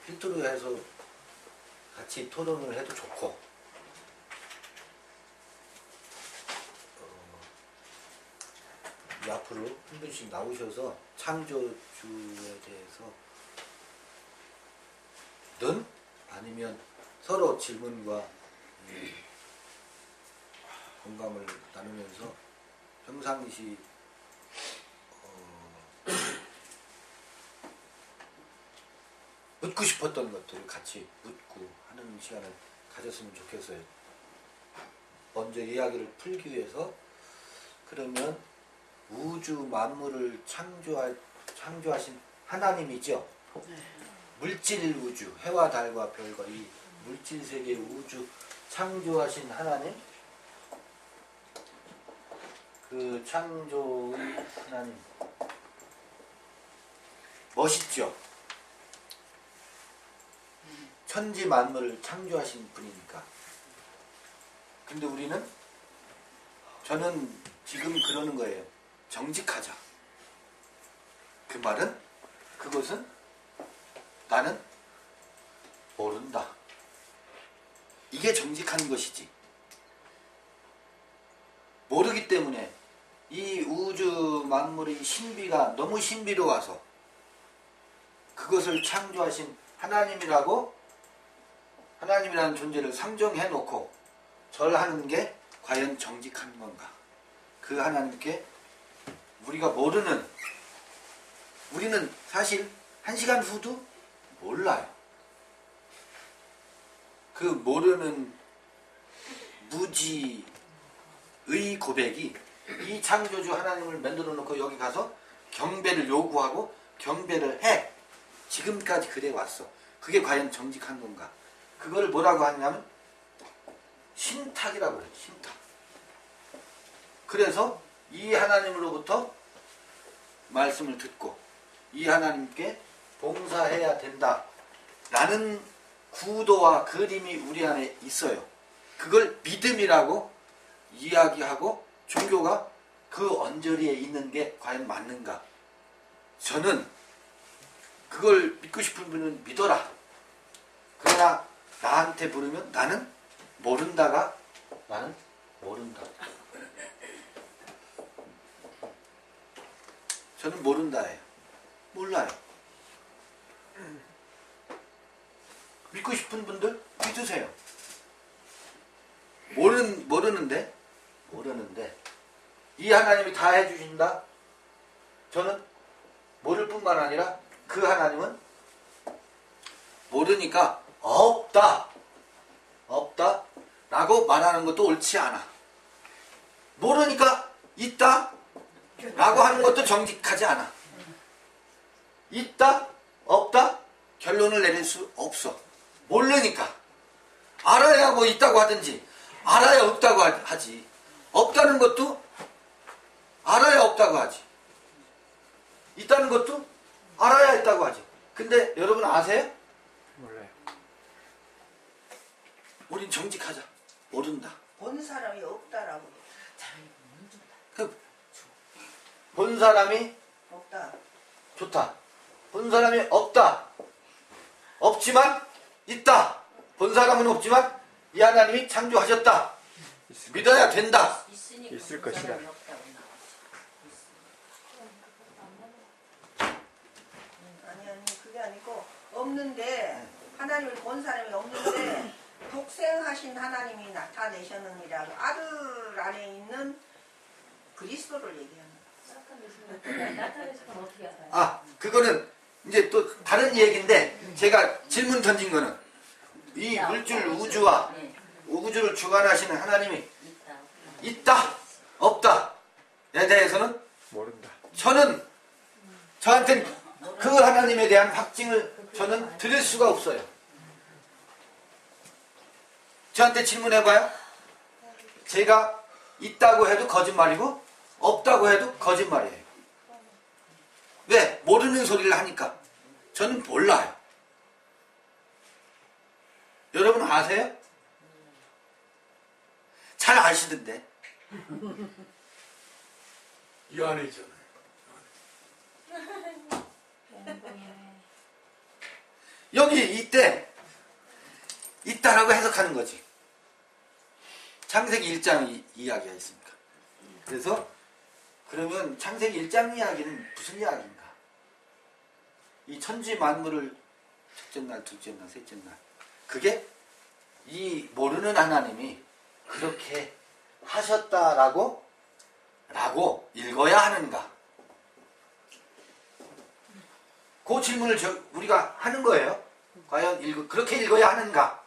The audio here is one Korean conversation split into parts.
필두로 해서 같이 토론을 해도 좋고, 앞으로 한 분씩 나오셔서 창조주에 대해서는 아니면 서로 질문과 공감을 나누면서 평상시 묻고 싶었던 것들을 같이 묻고 하는 시간을 가졌으면 좋겠어요. 먼저 이야기를 풀기 위해서, 그러면 우주 만물을 창조하신 하나님이죠. 물질 우주, 해와 달과 별과 이 물질 세계 우주 창조하신 하나님, 그 창조의 하나님 멋있죠. 천지 만물을 창조하신 분이니까. 근데 저는 지금 그러는 거예요. 정직하자. 그 말은, 그것은 나는 모른다. 이게 정직한 것이지. 모르기 때문에 이 우주 만물의 신비가 너무 신비로워서 그것을 창조하신 하나님이라는 존재를 상정해 놓고 절하는 게 과연 정직한 건가? 그 하나님께 우리는 사실 1시간 후도 몰라요. 그 모르는 무지의 고백이 이 창조주 하나님을 만들어 놓고 여기 가서 경배를 요구하고 경배를 해. 지금까지 그래 왔어. 그게 과연 정직한 건가? 그걸 뭐라고 하냐면 신탁이라고 그래요. 신탁. 그래서 이 하나님으로부터 말씀을 듣고 이 하나님께 봉사해야 된다 라는 구도와 그림이 우리 안에 있어요. 그걸 믿음이라고 이야기하고 종교가 그 언저리에 있는 게 과연 맞는가? 저는 그걸 믿고 싶은 분은 믿어라. 그러나 나한테 물으면 나는 모른다. 저는 모른다예요. 몰라요. 믿고 싶은 분들 믿으세요. 모르는데 이 하나님이 다 해주신다. 저는 모를 뿐만 아니라 그 하나님은 모르니까 없다 라고 말하는 것도 옳지 않아. 모르니까 있다 라고 하는 것도 정직하지 않아. 있다 없다 결론을 내릴 수 없어. 모르니까. 알아야 뭐 있다고 하든지 알아야 없다고 하지. 없다는 것도 알아야 없다고 하지. 있다는 것도 알아야 있다고 하지. 근데 여러분 아세요? 몰라요. 우린 정직하자. 모른다. 본 사람이 없다라고. 본 사람이 없다. 좋다. 본 사람이 없다. 없지만 있다. 본 사람은 없지만 이 하나님이 창조하셨다. 믿어야 된다. 있을 것이다. 아니 그게 아니고 없는데 하나님을 본 사람이 없는데 독생하신 하나님이 나타내셨느니라고 아들 안에 있는 그리스도를 얘기하는 아, 그거는 이제 또 다른 얘기인데 제가 질문 던진 거는 이 물질 우주와 우주를 주관하시는 하나님이 있다, 없다에 대해서는 모른다. 저한테는 그 하나님에 대한 확증을 저는 드릴 수가 없어요. 저한테 질문해봐요. 제가 있다고 해도 거짓말이고 없다고 해도 거짓말이에요. 왜? 모르는 소리를 하니까. 저는 몰라요. 여러분 아세요? 잘 아시던데. 이 안에 있잖아요. 여기 이때 있다라고 해석하는 거지. 창세기 1장 이야기가 있으니까. 그래서 그러면 창세기 1장 이야기는 무슨 이야기인가? 이 천지 만물을 첫째 날, 둘째 날, 셋째 날, 그게 이 모르는 하나님이 그렇게 하셨다라고 읽어야 하는가? 그 질문을 우리가 하는 거예요. 과연 그렇게 읽어야 하는가?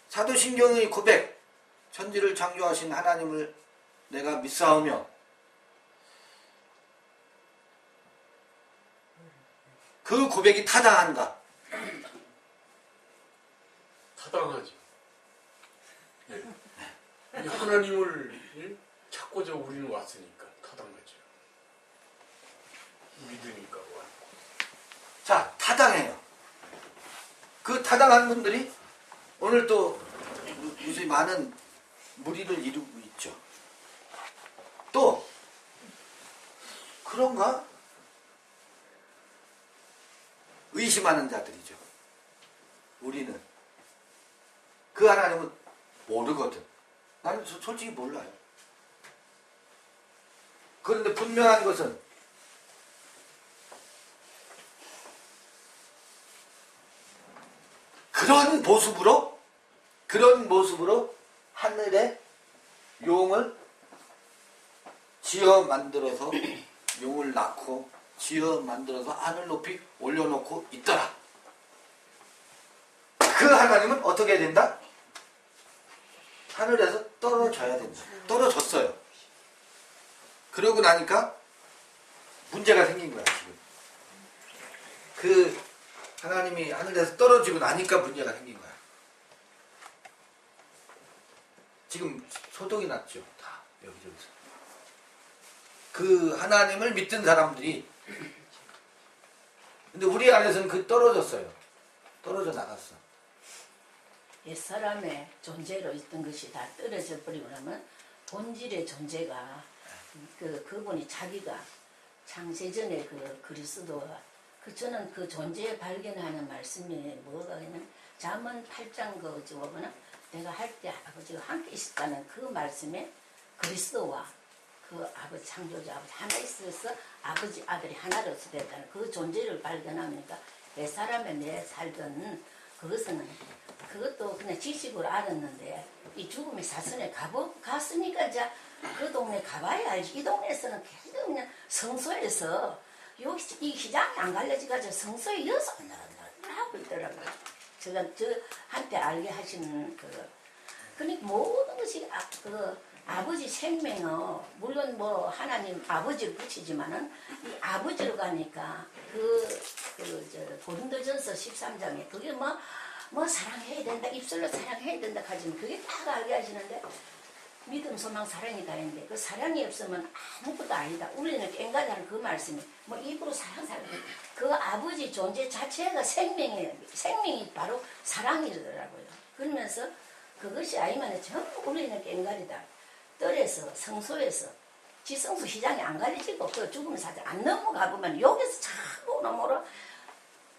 사도신경의 고백, 천지를 창조하신 하나님을 내가 믿사오며 그 고백이 타당한가? 타당하죠. 예. 이 하나님을 찾고자 우리는 왔으니까 타당하죠. 믿으니까 왔고. 자, 타당해요. 그 타당한 분들이 오늘 또 요새 많은 무리를 이루고 있죠. 또 그런가? 의심하는 자들이죠. 우리는 그 하나님은 모르거든. 나는 솔직히 몰라요. 그런데 분명한 것은 그런 모습으로 하늘에 용을 지어 만들어서 용을 낳고 지어 만들어서 하늘 높이 올려놓고 있더라. 그 하나님은 어떻게 해야 된다? 하늘에서 떨어져야 된다. 떨어졌어요. 그러고 나니까 문제가 생긴 거야, 지금. 그 하나님이 하늘에서 떨어지고 나니까 문제가 생긴 거야. 지금 소동이 났죠. 다 여기저기서. 그 하나님을 믿던 사람들이, 근데 우리 안에서는 그 떨어졌어요. 떨어져 나갔어. 옛사람의 존재로 있던 것이 다 떨어져 버리고 나면 본질의 존재가 그분이 자기가 창세전에 그 그리스도와 저는 그 존재 발견하는 말씀이 뭐가 그냥 잠언 8장 그지 보면은 내가 할 때 아버지가 함께 있었다는 그 말씀에 그리스도와 그 아버지 창조자 아버지 하나 있어서 아버지 아들이 하나로서 됐다는 그 존재를 발견하니까 옛사람에 내 살던 그것도 그냥 지식으로 알았는데 이 죽음의 사선에 갔으니까 이제 그 동네 가봐야 알지. 이 동네에서는 계속 그냥 성소에서 여기 이 시장이 안 갈라지가지고 성소에 여서 하고 있더라고요. 제가 저한테 알게 하시는 그러니까 모든 것이 아버지 생명은 물론 뭐 하나님 아버지를 붙이지만은 이 아버지로 가니까 고린도전서 13장에 그게 뭐 사랑해야 된다 입술로 사랑해야 된다 하지만 그게 딱 알게 하시는데 믿음 소망 사랑이 다인데 그 사랑이 없으면 아무것도 아니다. 우리는 깽가다는 그 말씀이 뭐 입으로 사랑 그 아버지 존재 자체가 생명이 바로 사랑이더라고요. 그러면서 그것이 아니면 전부 우리는 깽가리다. 뜰에서 성소에서 지성소 시장이 안 갈리지고 그 죽음의 사자 안 넘어가보면 여기서 자꾸 넘어라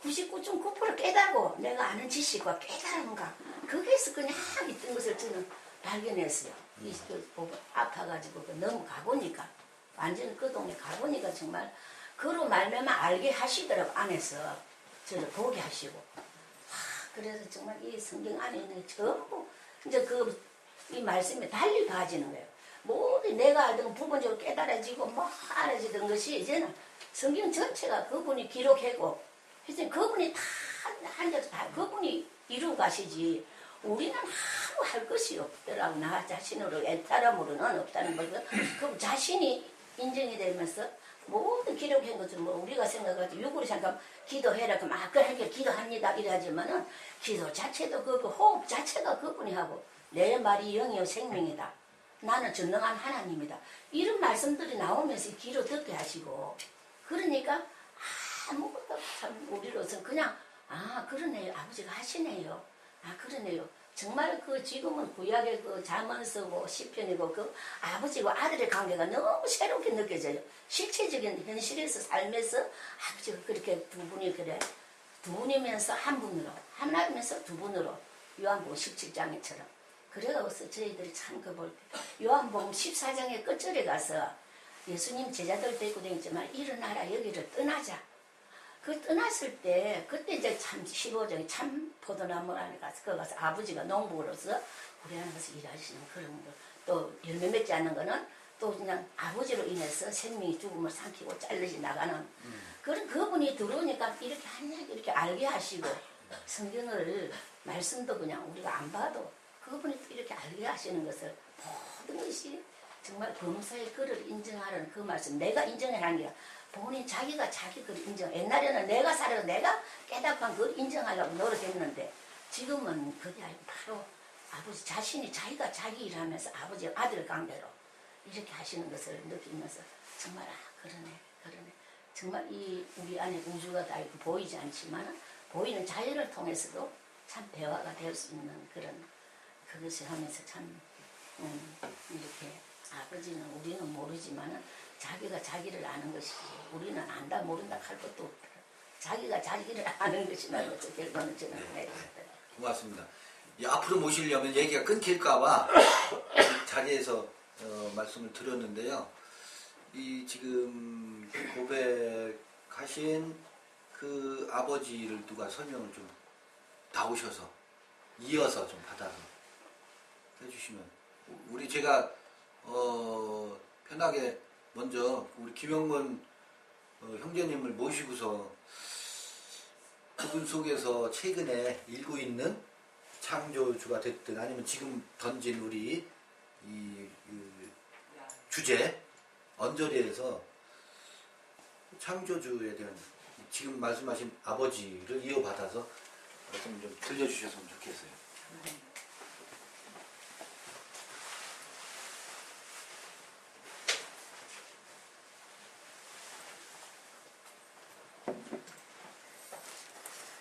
99.9% 깨달고 내가 아는 지식과 깨달음과 거기에서 그냥 있던 것을 저는 발견했어요. 아파가지고 넘어가보니까 완전 그 동네 가보니까 정말 그로 말미암아 알게 하시더라고. 안에서 저를 보게 하시고 그래서 정말 이 성경 안에 있는 게 전부 이제 이 말씀에 달리 가지는 거예요. 모두 내가 알던 부분적으로 깨달아지고 알아지던 것이 이제는 성경 전체가 그분이 기록하고 그래서 그분이 다 앉아서 다 그분이 이루고 가시지 우리는 아무 할 것이 없더라고. 나 자신으로 애타람으로는 없다는 거죠. 그 자신이 인정이 되면서 모든 기록한 것은 우리가 생각하지 육으로 생각하면 기도해라 그럼 그렇게 기도합니다 이러지만은 기도 자체도 그 호흡 자체가 그분이 하고 내 말이 영이요 생명이다. 나는 전능한 하나님이다. 이런 말씀들이 나오면서 귀로 듣게 하시고 그러니까 아무것도 참 우리로서는 그냥 그러네요. 아버지가 하시네요. 그러네요. 정말 지금은 구약의 잠언서고 시편이고 아버지와 아들의 관계가 너무 새롭게 느껴져요. 실체적인 현실에서 삶에서 아버지가 그렇게 두 분이 그래 두 분이면서 한 분으로, 하나이면서 두 분으로 요한복음 17장처럼. 그래서 저희들이 참 그 볼 때 요한복음 14장의 끝절에 가서 예수님 제자들 데리고 다니지만 일어나라 여기를 떠나자. 그 떠났을 때 그때 이제 참 15장에 참 포도나무 안에 가서 거기 가서 아버지가 농부로서 우리 안에 가서 일하시는 그런 거. 또 열매 맺지 않는 거는 또 그냥 아버지로 인해서 생명이 죽음을 삼키고 잘려지 나가는 그런 그분이 들어오니까 이렇게 한 이야기 이렇게 알게 하시고 성경을 말씀도 그냥 우리가 안 봐도 그분이 또 이렇게 알게 하시는 것을 모든 것이 정말 범사의 그를 인정하라는 그 말씀 내가 인정하라는 게 아니라 본인 자기가 자기 그를 인정 옛날에는 내가 살아서 내가 깨닫고 그걸 인정하려고 노력했는데 지금은 그게 아니고 바로 아버지 자신이 자기가 자기 일하면서 아버지 아들 관계로 이렇게 하시는 것을 느끼면서 정말 그러네 정말 이 우리 안에 우주가 다 있고 보이지 않지만 보이는 자연을 통해서도 참 대화가 될 수 있는 그런 그것을 하면서 참 이렇게 아버지는 우리는 모르지만 자기가 자기를 아는 것이지 우리는 안다 모른다 할 것도 없다. 자기가 자기를 아는 것이 나는 것을 결론은 저는 네. 고맙습니다. 앞으로 모시려면 얘기가 끊길까봐 자리에서 말씀을 드렸는데요. 이 지금 고백하신 그 아버지를 누가 설명을 좀 나오셔서 이어서 좀 받아서 해주시면 우리 제가 편하게 먼저 우리 김영건 형제님을 모시고서 그분 속에서 최근에 읽고 있는 창조주가 됐든 아니면 지금 던진 우리 이 주제 언저리에서 창조주에 대한 지금 말씀하신 아버지를 이어받아서 말씀 좀 들려주셨으면 좋겠어요.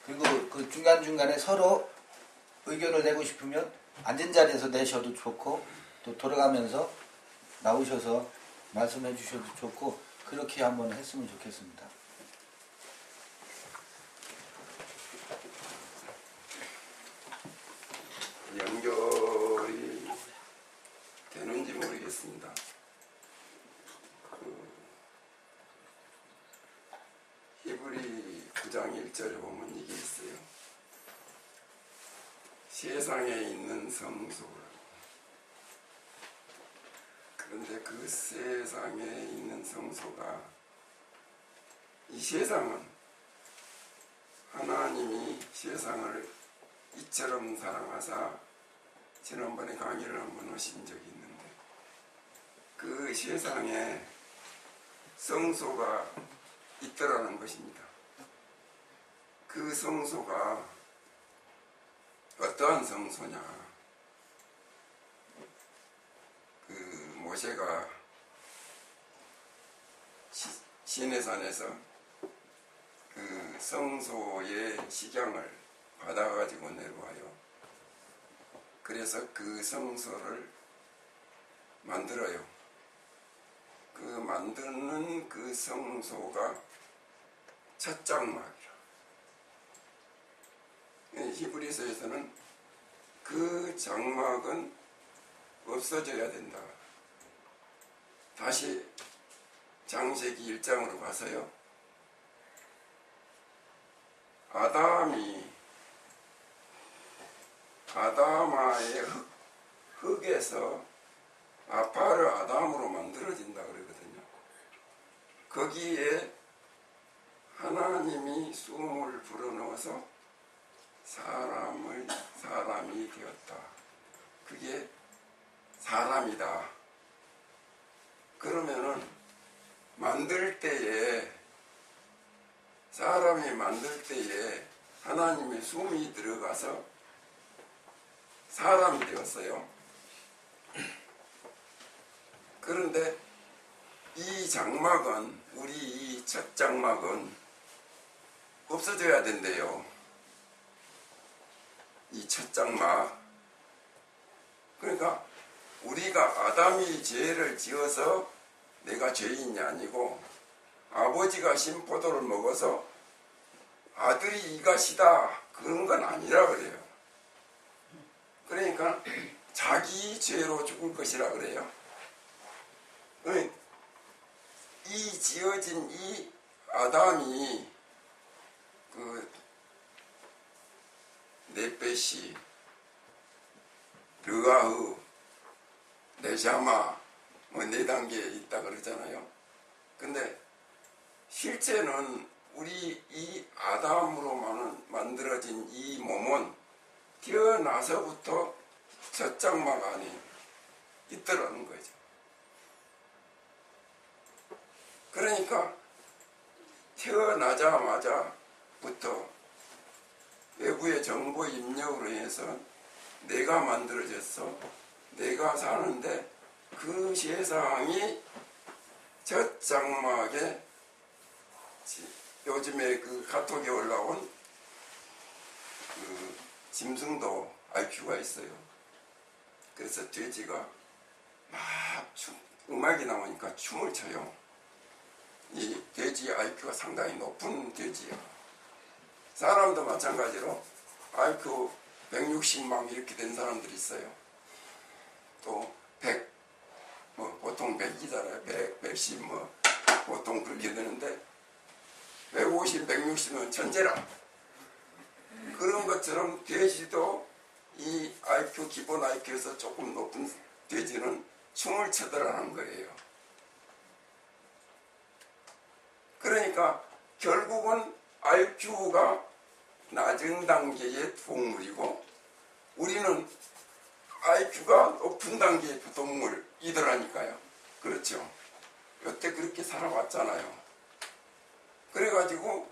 그리고 그 중간중간에 서로 의견을 내고 싶으면 앉은 자리에서 내셔도 좋고 또 돌아가면서 나오셔서 말씀해 주셔도 좋고 그렇게 한번 했으면 좋겠습니다. 연결이 되는지 모르겠습니다. 히브리 9장 1절에 보면 이게 있어요. 세상에 있는 성소라고. 그런데 그 세상에 있는 성소가 이 세상은 하나님이 세상을 이처럼 사랑하사 지난번에 강의를 한번 하신 적이 있는데 그 세상에 성소가 있더라는 것입니다. 그 성소가 어떠한 성소냐? 그 모세가 시내산에서 그 성소의 식양을 받아가지고 내려와요. 그래서 그 성소를 만들어요. 그 만드는 그 성소가 첫 장막이라. 히브리서에서는 그 장막은 없어져야 된다. 다시 창세기 1장으로 가서요. 아담아의 흙에서 아파를 아담으로 만들어진다 그러거든요. 거기에 하나님이 숨을 불어넣어서 사람이 되었다. 그게 사람이다. 그러면은 사람이 만들 때에 하나님의 숨이 들어가서 사람이 되었어요. 그런데 이 장막은, 우리 이 첫 장막은 없어져야 된대요. 이 첫 장막. 그러니까 우리가 아담이 죄를 지어서 내가 죄인이 아니고 아버지가 신포도를 먹어서 아들이 이것이다 그런 건 아니라 그래요. 그러니까 자기 죄로 죽을 것이라 그래요. 이 지어진 이 아담이 그 네페시, 르아흐, 네샤마 뭐 4단계 있다 그러잖아요. 근데 실제는 우리 이 아담으로 만들어진 이 몸은 태어나서부터 젖장막 안에 있더라는 거죠. 그러니까 태어나자마자부터 외부의 정보 입력으로 해서 내가 만들어졌어. 내가 사는데 그 세상이 젖장막에 요즘에 그 카톡에 올라온 그 짐승도 IQ가 있어요. 그래서 돼지가 막 음악이 나오니까 춤을 춰요. 이 돼지 IQ가 상당히 높은 돼지야. 사람도 마찬가지로 IQ 160만 이렇게 된 사람들이 있어요. 또 100, 뭐 보통 100이잖아요. 100, 110 뭐 보통 그렇게 되는데 150, 160은 천재라. 그런 것처럼 돼지도 이 IQ, 기본 IQ에서 조금 높은 돼지는 춤을 춰더라는 거예요. 그러니까 결국은 IQ가 낮은 단계의 동물이고 우리는 IQ가 높은 단계의 동물이더라니까요. 그렇죠. 여태 그렇게 살아왔잖아요. 그래가지고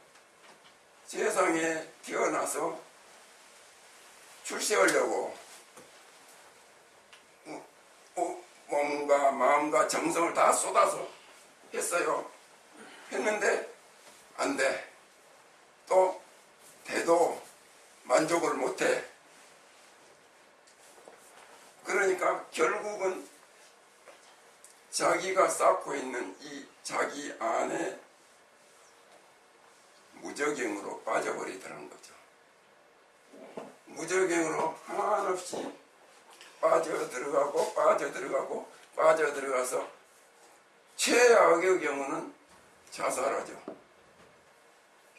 세상에 태어나서 출세하려고 몸과 마음과 정성을 다 쏟아서 했어요. 했는데 안 돼. 또 돼도 만족을 못해. 그러니까 결국은 자기가 쌓고 있는 이 자기 안에 무저갱으로 빠져버리더라는 거죠. 무저갱으로 한없이 빠져들어가서 최악의 경우는 자살하죠.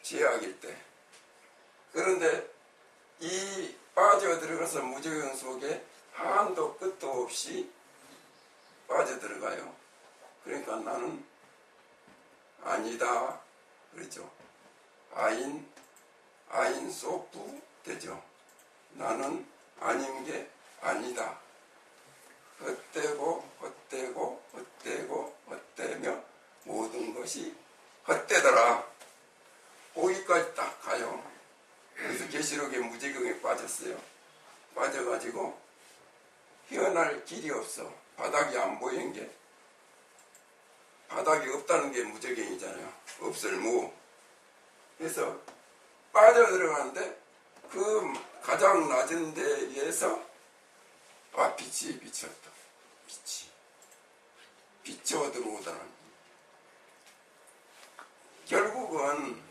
최악일 때. 그런데 이 빠져들어가서 무저갱 속에 한도 끝도 없이 빠져들어가요. 그러니까 나는 아니다. 그렇죠. 아인 소프 되죠. 나는 아닌 게 아니다. 헛되며 모든 것이 헛되더라. 거기까지 딱 가요. 그래서 계시록의 무저갱에 빠졌어요. 빠져가지고 헤어날 길이 없어. 바닥이 안 보이는 게, 바닥이 없다는 게 무저갱이잖아요. 없을무. 그래서 빠져들어가는데 그 가장 낮은 데에서 빛이 비쳤다. 빛이 비쳐 들어오더라는. 결국은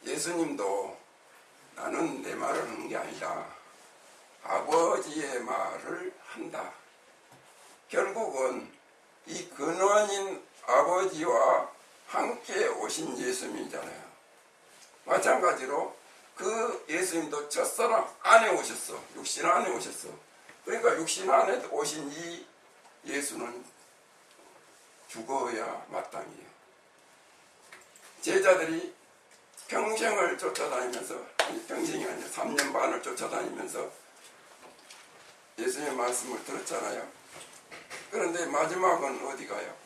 예수님도 나는 내 말을 하는 게 아니라 아버지의 말을 한다. 결국은 이 근원인 아버지와 함께 오신 예수님이잖아요. 마찬가지로 그 예수님도 첫사랑 안에 오셨어. 육신 안에 오셨어. 그러니까 육신 안에 오신 이 예수는 죽어야 마땅해요. 제자들이 평생을 쫓아다니면서, 아니 평생이 아니라 3년 반을 쫓아다니면서 예수님의 말씀을 들었잖아요. 그런데 마지막은 어디 가요?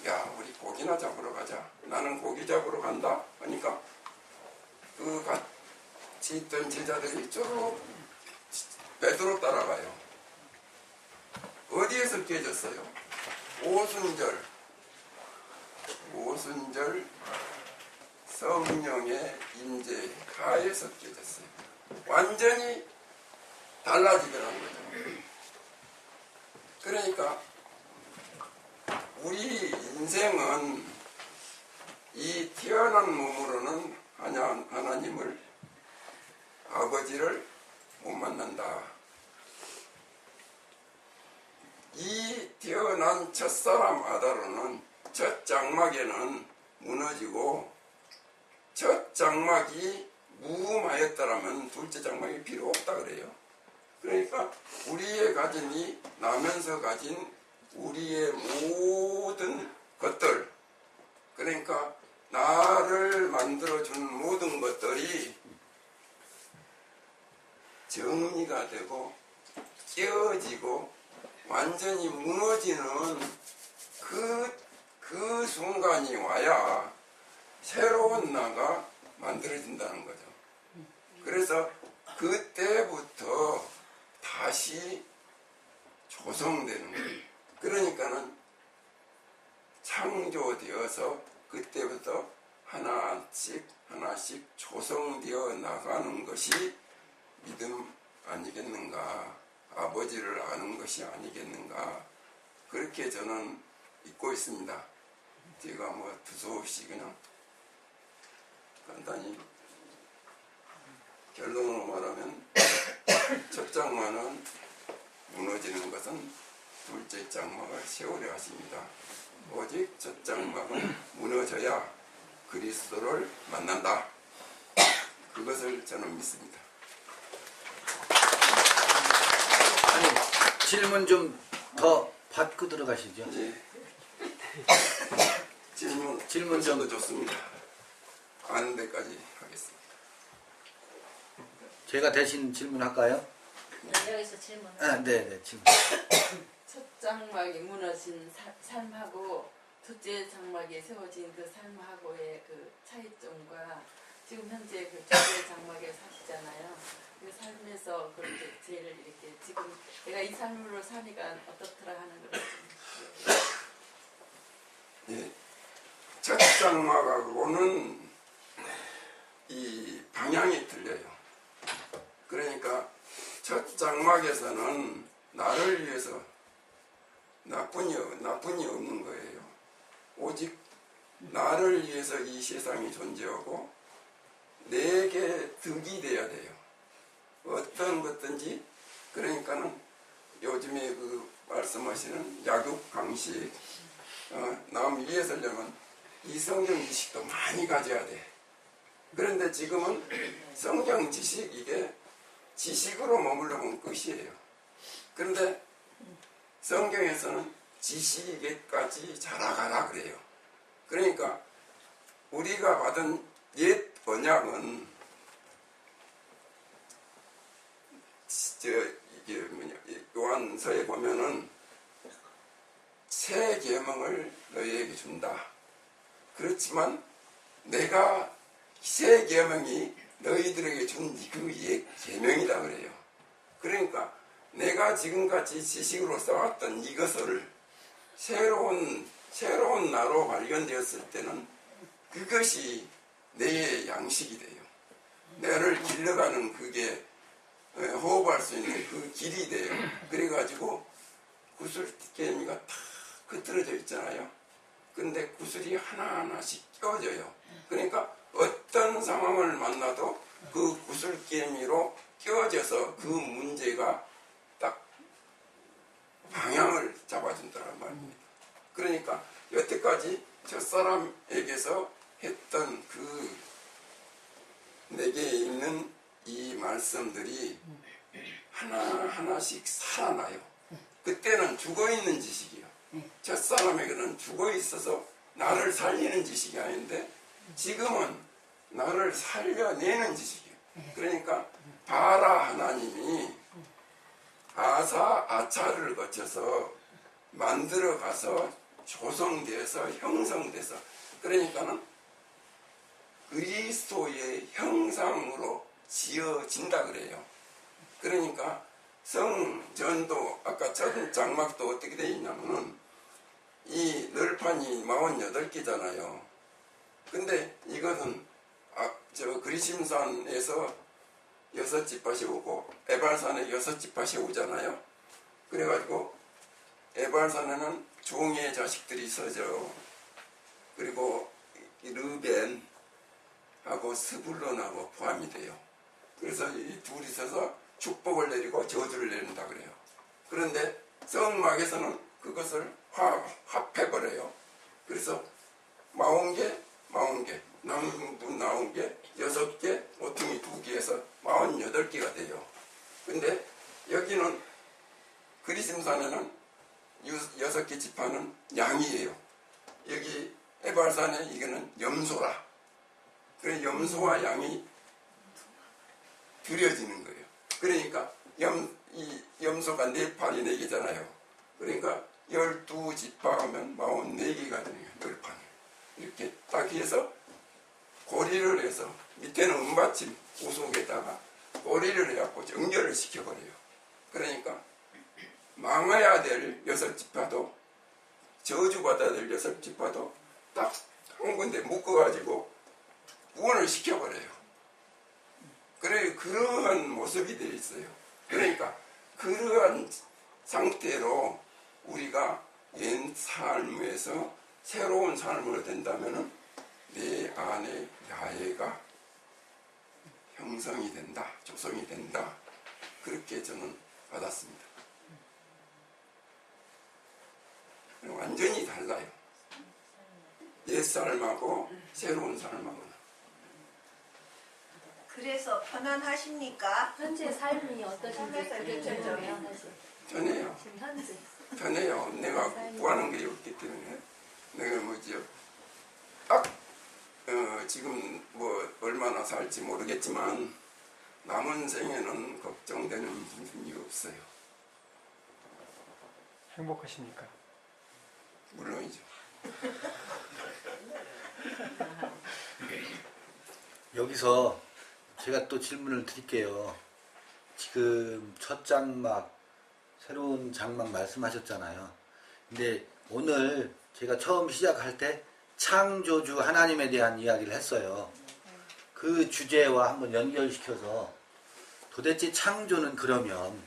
야, 우리 고기나 잡으러 가자. 나는 고기 잡으러 간다. 그러니까 그 같이 있던 제자들이 쭉 베드로 따라가요. 어디에서 깨졌어요? 오순절 성령의 임재 하에서 깨졌어요. 완전히 달라지더라는 거죠. 그러니까 우리 인생은 이 태어난 몸으로는 하나님을 아버지를 못 만난다. 이 태어난 첫사람 아다로는 첫 장막에는 무너지고 첫 장막이 무음하였다라면 둘째 장막이 필요 없다 그래요. 그러니까 우리의 가진 이 나면서 가진 우리의 모든 것들, 그러니까 나를 만들어준 모든 것들이 정리가 되고 깨어지고 완전히 무너지는 그 순간이 와야 새로운 나가 만들어진다는 거죠. 그래서 그때부터 다시 조성되는 거예요. 그러니까는 창조되어서 그때부터 하나씩 하나씩 조성되어 나가는 것이 믿음 아니겠는가, 아버지를 아는 것이 아니겠는가, 그렇게 저는 믿고 있습니다. 제가 뭐 두서없이 그냥 간단히 결론으로 말하면 첫 장막은 무너지는 것은 둘째 장막을 세우려 하십니다. 오직 첫 장막은 무너져야 그리스도를 만난다. 그것을 저는 믿습니다. 아니, 질문 좀 더 받고 들어가시죠. 예. 질문 좀 좋습니다. 아는 데까지 하겠습니다. 제가 대신 질문할까요? 네, 여기서 질문. 아, 네, 질문. 첫 장막이 무너진 삶하고 둘째 장막에 세워진 그 삶하고의 그 차이점과 지금 현재 그 둘째 장막에 사시잖아요. 그 삶에서 그렇게 제일 이렇게 지금 내가 이 삶으로 사니까 어떻더라 하는 걸 예. 첫 장막하고는 이 방향이 틀려요. 그러니까 첫 장막에서는 나를 위해서 나뿐이 없는 거예요. 오직 나를 위해서 이 세상이 존재하고 내게 득이 돼야 돼요. 어떤 것든지. 그러니까는 요즘에 그 말씀하시는 약육 강식, 남 위에 서려면 이 성경 지식도 많이 가져야 돼. 그런데 지금은 성경 지식, 이게 지식으로 머물러본 끝이에요. 그런데 성경에서는 지식에까지 자라가라 그래요. 그러니까 우리가 받은 옛 언약은 요한서에 보면은 새 계명을 너희에게 준다. 그렇지만 내가 새 계명이 너희들에게 준 그 옛 계명이다 그래요. 그러니까 내가 지금까지 지식으로 써왔던 이것을 새로운 나로 발견되었을 때는 그것이 내 양식이 돼요. 나를 길러가는 그게 호흡할 수 있는 그 길이 돼요. 그래가지고 구슬깨미가 다 흩어져 있잖아요. 근데 구슬이 하나하나씩 껴져요. 그러니까 어떤 상황을 만나도 그 구슬깨미로 껴져서 그 문제가 딱 방향을 잡아준다는 말입니다. 그러니까 여태까지 첫사람에게서 했던 그 내게 있는 이 말씀들이 하나하나씩 살아나요. 그때는 죽어있는 지식이요. 첫사람에게는 죽어있어서 나를 살리는 지식이 아닌데 지금은 나를 살려내는 지식이에요. 그러니까 바라 하나님이 아차를 거쳐서 만들어가서 조성돼서 형성돼서, 그러니까는 그리스도의 형상으로 지어진다 그래요. 그러니까 성전도 아까 첫 장막도 어떻게 되어 있냐면은 이 널판이 48개잖아요. 근데 이것은 저 그리심산에서 6지파씩 오고 에발산에 6지파씩 오잖아요. 그래가지고 에발산에는 종의 자식들이 서죠. 그리고 르벤하고 스불론하고 포함이 돼요. 그래서 이 둘이 서서 축복을 내리고 저주를 내린다 그래요. 그런데 성막에서는 그것을 합해버려요. 그래서 40개, 나온 게 6개, 모퉁이 2개에서 48개가 돼요. 근데 여기는 그리심산에는 6개 지파는 양이에요. 여기 에발산에 이거는 염소라. 그래 염소와 양이 드려지는 거예요. 그러니까 이 염소가 4판이 4개잖아요. 그러니까 12지파 하면 44개가 되는 거예요. 10판. 이렇게 딱 해서 고리를 해서 밑에는 은받침 우속에다가 고리를 해갖고 연결을 시켜버려요. 그러니까 망해야 될 6지파도 저주받아야 될 6지파도 딱 한 군데 묶어가지고 구원을 시켜버려요. 그래 그러한 모습이 되어 있어요. 그러니까 그러한 상태로 우리가 옛 삶에서 새로운 삶을 된다면은 내 안에 야훼가 형성이 된다, 조성이 된다. 그렇게 저는 받았습니다. 완전히 달라요. 옛 삶하고 새로운 삶하고는. 그래서 편안하십니까? 현재 삶이 어떠신지 그게 궁금해요. 편해요. 지금 현재. 편해요. 내가 구하는 게 없기 때문에. 내가 뭐지요? 딱 지금 뭐 얼마나 살지 모르겠지만 남은 생에는 걱정되는 부분이 없어요. 행복하십니까? 물론이죠. 여기서 제가 또 질문을 드릴게요. 지금 첫 장막, 새로운 장막 말씀하셨잖아요. 근데 오늘 제가 처음 시작할 때 창조주 하나님에 대한 이야기를 했어요. 그 주제와 한번 연결시켜서 도대체 창조는 그러면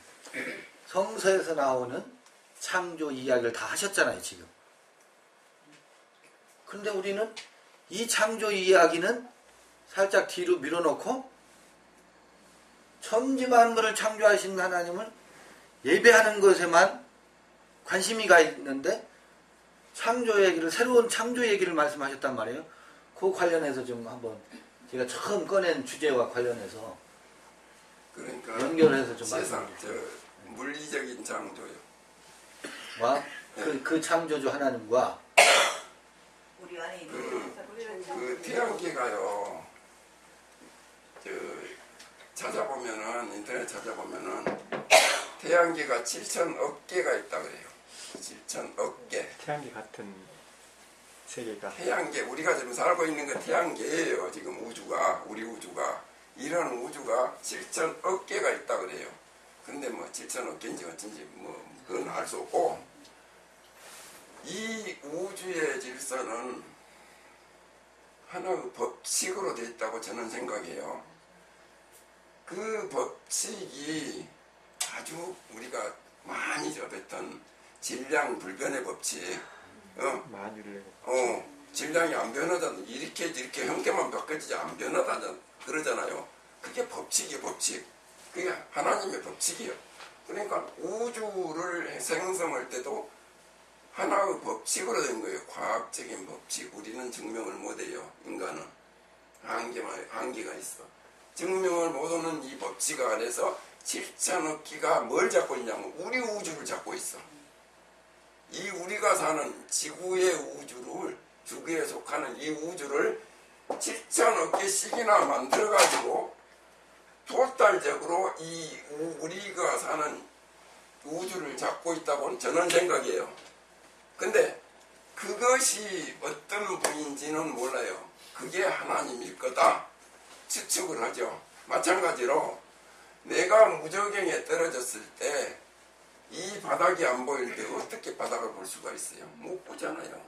성서에서 나오는 창조 이야기를 다 하셨잖아요, 지금. 그런데 우리는 이 창조 이야기는 살짝 뒤로 밀어놓고 천지만물을 창조하신 하나님을 예배하는 것에만 관심이 가 있는데 창조 얘기를, 새로운 창조 얘기를 말씀하셨단 말이에요. 그 관련해서 좀 한번 제가 처음 꺼낸 주제와 관련해서 그러니까 연결해서 좀 세상 말씀해 물리적인 창조요. 와, 그 창조주 하나님과 우리 안에 있는 그 태양계가요. 찾아보면은 인터넷 찾아보면은 태양계가 7천억 개가 있다 그래요. 7천억 개. 태양계 같은 세계가. 태양계 우리가 지금 살고 있는 거 태양계예요. 지금 우주가 우리 우주가 이런 우주가 7천억 개가 있다 그래요. 근데 뭐 7천억 개인지 어쩐지 뭐 그건 알 수 없고 이 우주의 질서는 하나의 법칙으로 되어 있다고 저는 생각해요. 그 법칙이 아주 우리가 많이 접했던 질량 불변의 법칙. 만유를 질량이 안 변하잖아. 이렇게 형태만 바뀌지 안 변하다 그러잖아요. 그게 법칙이에요, 법칙. 그게 하나님의 법칙이에요. 그러니까 우주를 생성할 때도 하나의 법칙으로 된 거예요. 과학적인 법칙. 우리는 증명을 못해요. 인간은 한계가 있어. 증명을 못하는 이 법칙 안에서 7천억 기가 뭘 잡고 있냐면 우리 우주를 잡고 있어. 이 우리가 사는 지구의 우주를, 지구에 속하는 이 우주를 7천억 개씩이나 만들어가지고 토탈적으로 이 우리가 사는 우주를 잡고 있다고는 저는 생각해요. 근데 그것이 어떤 분인지는 몰라요. 그게 하나님일 거다 추측을 하죠. 마찬가지로 내가 무저경에 떨어졌을 때 이 바닥이 안 보일 때 어떻게 바닥을 볼 수가 있어요? 못 보잖아요.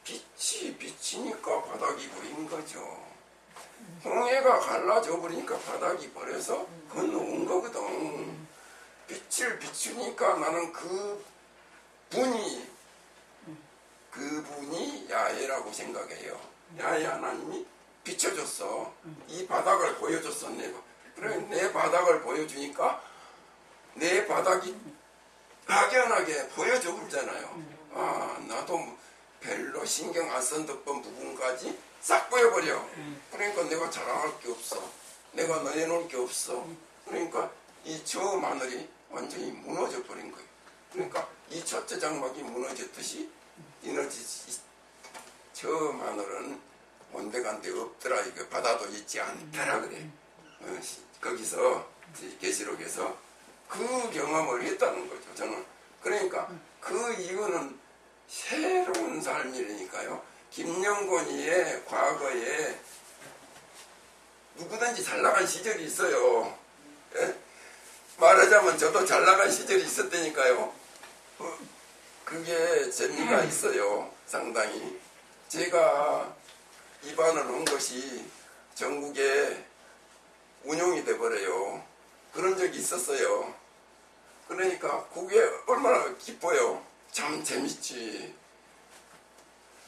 빛이 비치니까 바닥이 보인 거죠. 홍해가 갈라져 버리니까 바닥이 버려서 건너온 거거든. 빛을 비추니까 나는 그분이 야훼라고 생각해요. 야훼 하나님이 비춰줬어. 이 바닥을 보여줬어. 내가 그래 내 바닥을 보여주니까 내 바닥이 확연하게 보여줘 보잖아요. 아 나도 별로 신경 안 썼던 부분까지 싹 보여버려. 그러니까 내가 자랑할 게 없어. 내가 내놓을 게 없어. 그러니까 이 저 마늘이 완전히 무너져 버린 거예요. 그러니까 이 첫째 장막이 무너졌듯이 저 마늘은 온데간데 없더라. 이거 바다도 있지 않더라 그래. 거기서 계시록에서 그 경험을 했다는 거죠. 저는 그러니까 그 이유는 새로운 삶이라니까요. 김영곤이의 과거에 누구든지 잘 나간 시절이 있어요. 예? 말하자면 저도 잘 나간 시절이 있었다니까요. 그게 재미가 있어요. 상당히. 제가 입안을 한 것이 전국에 운용이 돼버려요. 그런 적이 있었어요. 그러니까 그게 얼마나 기뻐요. 참 재밌지.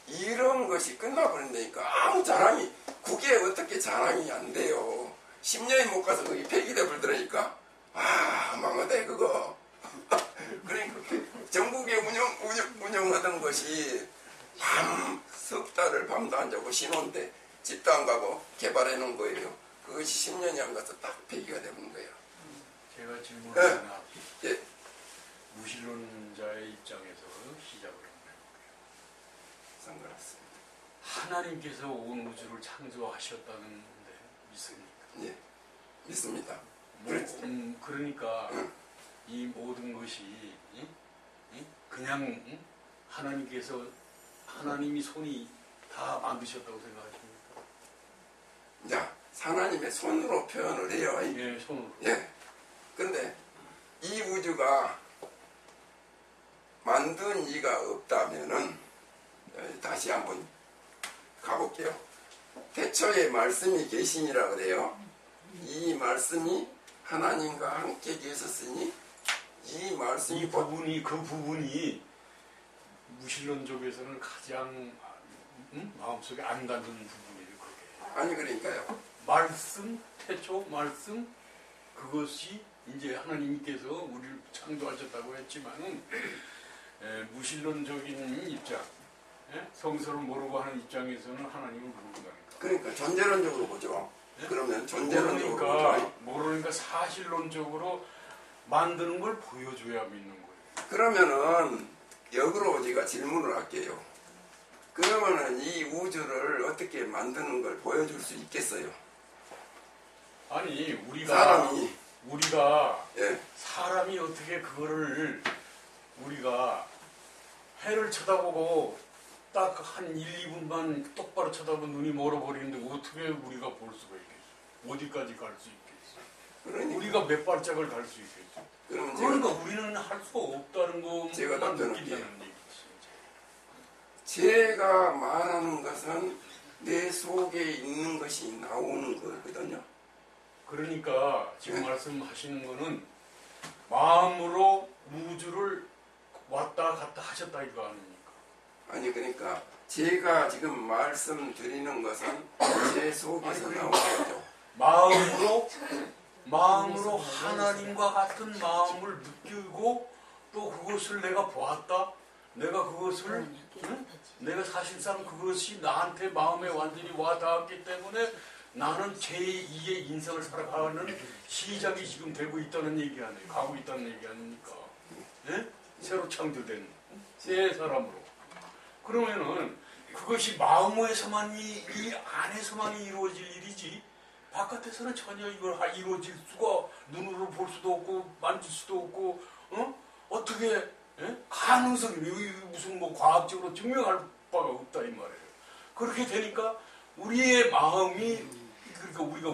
이런 것이 끝나버린다니까. 아무 자랑이, 그게 어떻게 자랑이 안 돼요. 10년이 못 가서 거기 폐기돼 버리더라니까. 아, 망하대, 그거. 그러니까 전국에 운영하던 것이 석 달을 밤도 안 자고 신혼때 집도 안 가고 개발해 놓은 거예요. 그것이 10년이 안 가서 딱 폐기가 되는 거예요. 제가 질문을 하나. 예. 무신론자의 입장에서 시작을 합니다. 상관없습니다. 하나님께서 온 우주를 창조하셨다는데 믿습니까? 예, 믿습니다. 그러니까 이 모든 것이 그냥 하나님이 손이 다 만드셨다고 생각하십니까? 자, 하나님의 손으로 표현을 해요. 예, 손으로. 예. 그런데 이 우주가 만든 이가 없다면은 다시 한번 가볼게요. 태초에 말씀이 계시니라 그래요. 이 말씀이 하나님과 함께 계셨으니 이 말씀이 그 부분이 무신론적에서는 가장 마음속에 안 닿는 부분이에요. 그게. 아니 그러니까요. 말씀, 태초 말씀, 그것이 이제 하나님께서 우리를 창조하셨다고 했지만은 무신론적인 입장, 성서를 모르고 하는 입장에서는 하나님을 모른다니까. 그러니까 존재론적으로 보죠. 그러면 존재론적으로 모르니까 사실론적으로 만드는 걸 보여줘야 믿는 거예요. 그러면은 역으로 제가 질문을 할게요. 그러면은 이 우주를 어떻게 만드는 걸 보여줄 수 있겠어요? 아니 우리가 예. 사람이 어떻게 그거를 우리가 해를 쳐다보고 딱 한 1, 2분만 똑바로 쳐다보면 눈이 멀어버리는데 어떻게 우리가 볼 수가 있겠어? 어디까지 갈 수 있겠어? 그러니까. 우리가 몇 발짝을 갈 수 있겠어? 그러니까 우리는 할 수가 없다는 것만 제가 답변할게요. 느낀다는 얘기지. 제가 말하는 것은 내 속에 있는 것이 나오는 거거든요. 그러니까 지금 말씀하시는 거는 마음으로 우주를 왔다 갔다 하셨다 이거 아닙니까? 아니 그러니까 제가 지금 말씀드리는 것은 제 속에서 나오는 거죠. 마음으로 하나님과 같은 마음을 느끼고 또 그것을 내가 보았다. 내가 그것을 내가 사실상 그것이 나한테 마음에 완전히 와 닿았기 때문에 나는 제2의 인생을 살아가는 시작이 지금 되고 있다는 얘기 아니에요. 가고 있다는 얘기 아닙니까? 예? 새로 창조된 새 사람으로. 그러면은 그것이 마음에서만 이 안에서만이 이루어질 일이지 바깥에서는 전혀 이걸 이루어질 수가 눈으로 볼 수도 없고 만질 수도 없고 어떻게 가능성이 무슨 뭐 과학적으로 증명할 바가 없다 이 말이에요. 그렇게 되니까 우리의 마음이 그러니까 우리가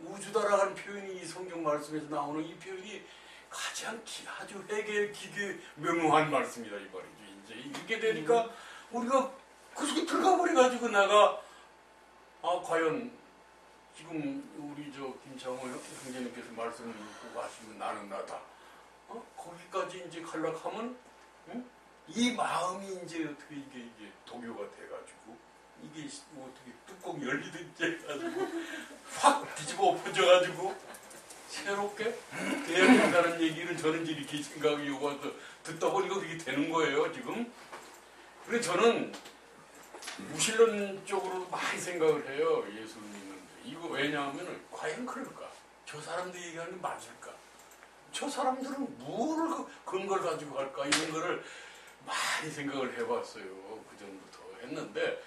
우주다라는 표현이 성경 말씀에서 나오는 이 표현이 가장 아주 회개 기계 명료한 말씀이다 이 말이죠. 이제 이렇게 되니까 우리가 그 속에 들어가 버려 가지고 내가 과연 지금 우리 김창호 형제님께서 말씀을 듣고 하시면 나는 나다. 거기까지 이제 가려하면 이 마음이 이제 어떻게 이게 도교가 돼가지고 이게 뭐 어떻게 뚜껑 열리든지 해가지고 확 뒤집어 엎어져가지고 새롭게 돼야 된다는 얘기를 저는 이제 이렇게 생각이 와서 듣다 보니까 그렇게 되는 거예요 지금. 그래서 저는 무신론적으로 많이 생각을 해요. 예수를 믿는데 이거 왜냐하면 과연 그럴까? 저 사람들 얘기하는 게 맞을까? 저 사람들은 뭘 근거를 가지고 할까? 이런 거를 많이 생각을 해봤어요. 그 전부터 했는데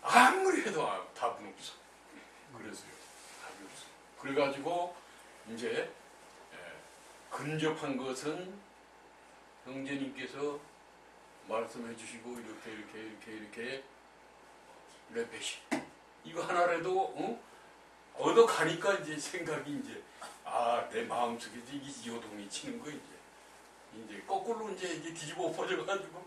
아무리 해도 답은 없어. 그래서요. 답이 없어. 그래가지고 이제 근접한 것은 형제님께서 말씀해 주시고 이렇게 레페시 이거 하나라도 얻어가니까 이제 생각이 이제 내 마음속에 이게 요동이 치는 거 이제 거꾸로 이제 뒤집어 엎어져가지고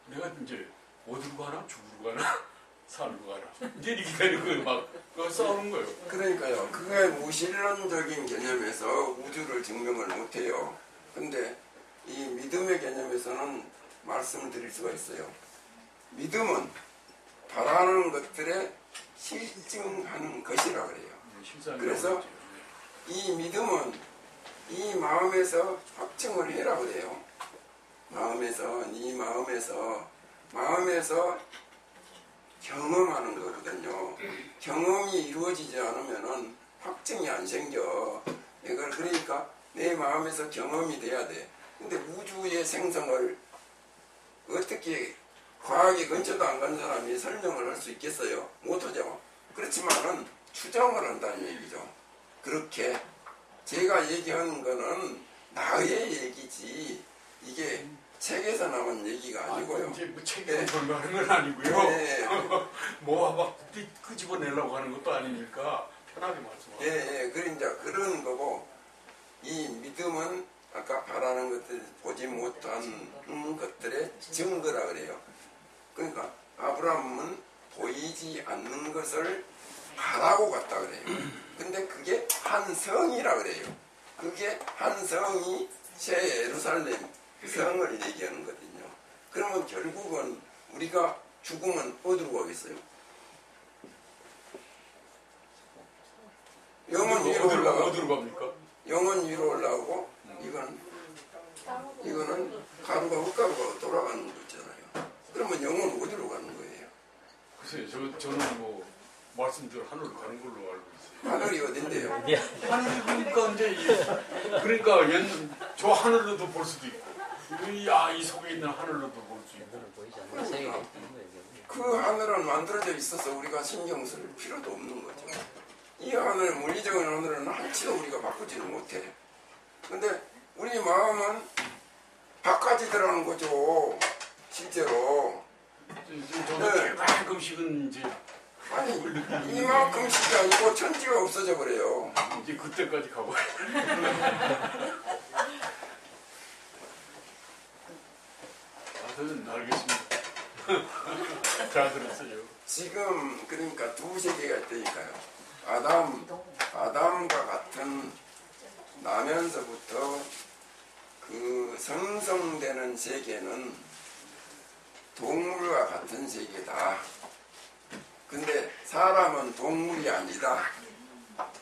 내가 이제 어디로 가나 죽으러 가나 살로 가나 이제 이렇게 되는 거예요. 막 싸우는 거예요. 그러니까요. 그게 무신론적인 개념에서 우주를 증명을 못해요. 근데 이 믿음의 개념에서는 말씀을 드릴 수가 있어요. 믿음은 바라는 것들에 실증하는 것이라 그래요. 그래서 이 믿음은 이 마음에서 확증을 해라 그래요. 마음에서 경험하는 거거든요. 경험이 이루어지지 않으면은 확증이 안 생겨. 이걸 그러니까 내 마음에서 경험이 돼야 돼. 근데 우주의 생성을 어떻게 과학에 근처도 안 간 사람이 설명을 할 수 있겠어요? 못하죠. 그렇지만은 추정을 한다는 얘기죠. 그렇게 제가 얘기하는 거는 나의 얘기지 이게 책에서 나온 얘기가 아니고요. 이제 뭐 책에서 설명하는 건 아니고요. 네. 뭐가 막 끄집어내려고 하는 것도 아니니까 편하게 말씀하세요. 예, 그러니까 그런 거고 이 믿음은 아까 바라는 것들 보지 못한 것들의 증거라 그래요. 그러니까 아브라함은 보이지 않는 것을 바라고 갔다 그래요. 근데 그게 한 성이라 그래요. 그게 한 성이 새 예루살렘 성을 얘기하는 거거든요. 그러면 결국은 우리가 죽으면 어디로 가겠어요? 영원 위로 올라가고 어디로 갑니까? 영원 위로 올라가고 이거는 가루가 흙가루가 돌아가는 거 있잖아요. 그러면 영혼 어디로 가는 거예요? 글쎄요. 저는 뭐 말씀대로 하늘로 가는 걸로 알고 있어요. 하늘이 어딘데요? 하늘이 그러니까 이제 그러니까 저 하늘로도 볼 수도 있고 이 속에 있는 하늘로도 볼 수 있고. 그 하늘은 만들어져 있어서 우리가 신경 쓸 필요도 없는 거죠. 이 하늘, 물리적인 하늘은 한치도 우리가 바꾸지는 못해. 근데 우리 마음은 바꿔지더라는 거죠. 실제로. 저는 가끔씩은 이제 아니 이만큼씩이 아니고 천지가 없어져 버려요. 이제 그때까지 가봐요. 저는 알겠습니다. 잘 들었어요. 지금 그러니까 두 세계가 있다니까요. 아담과 같은 나면서부터 그 성성되는 세계는 동물과 같은 세계다. 근데 사람은 동물이 아니다.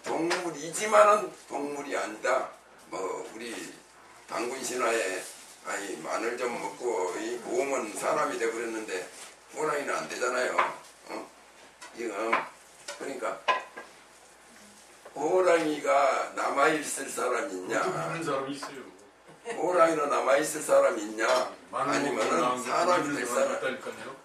동물이지만은 동물이 아니다. 뭐 우리 당군 신화에 마늘 좀 먹고 이 곰은 사람이 돼버렸는데 호랑이는 안 되잖아요. 그러니까 호랑이가 남아있을 사람이 있냐? 모르는 사람이 있어요. 호랑이로 남아있을 사람이 있냐? 아니면은 사람이 될 사람. 있다니까요.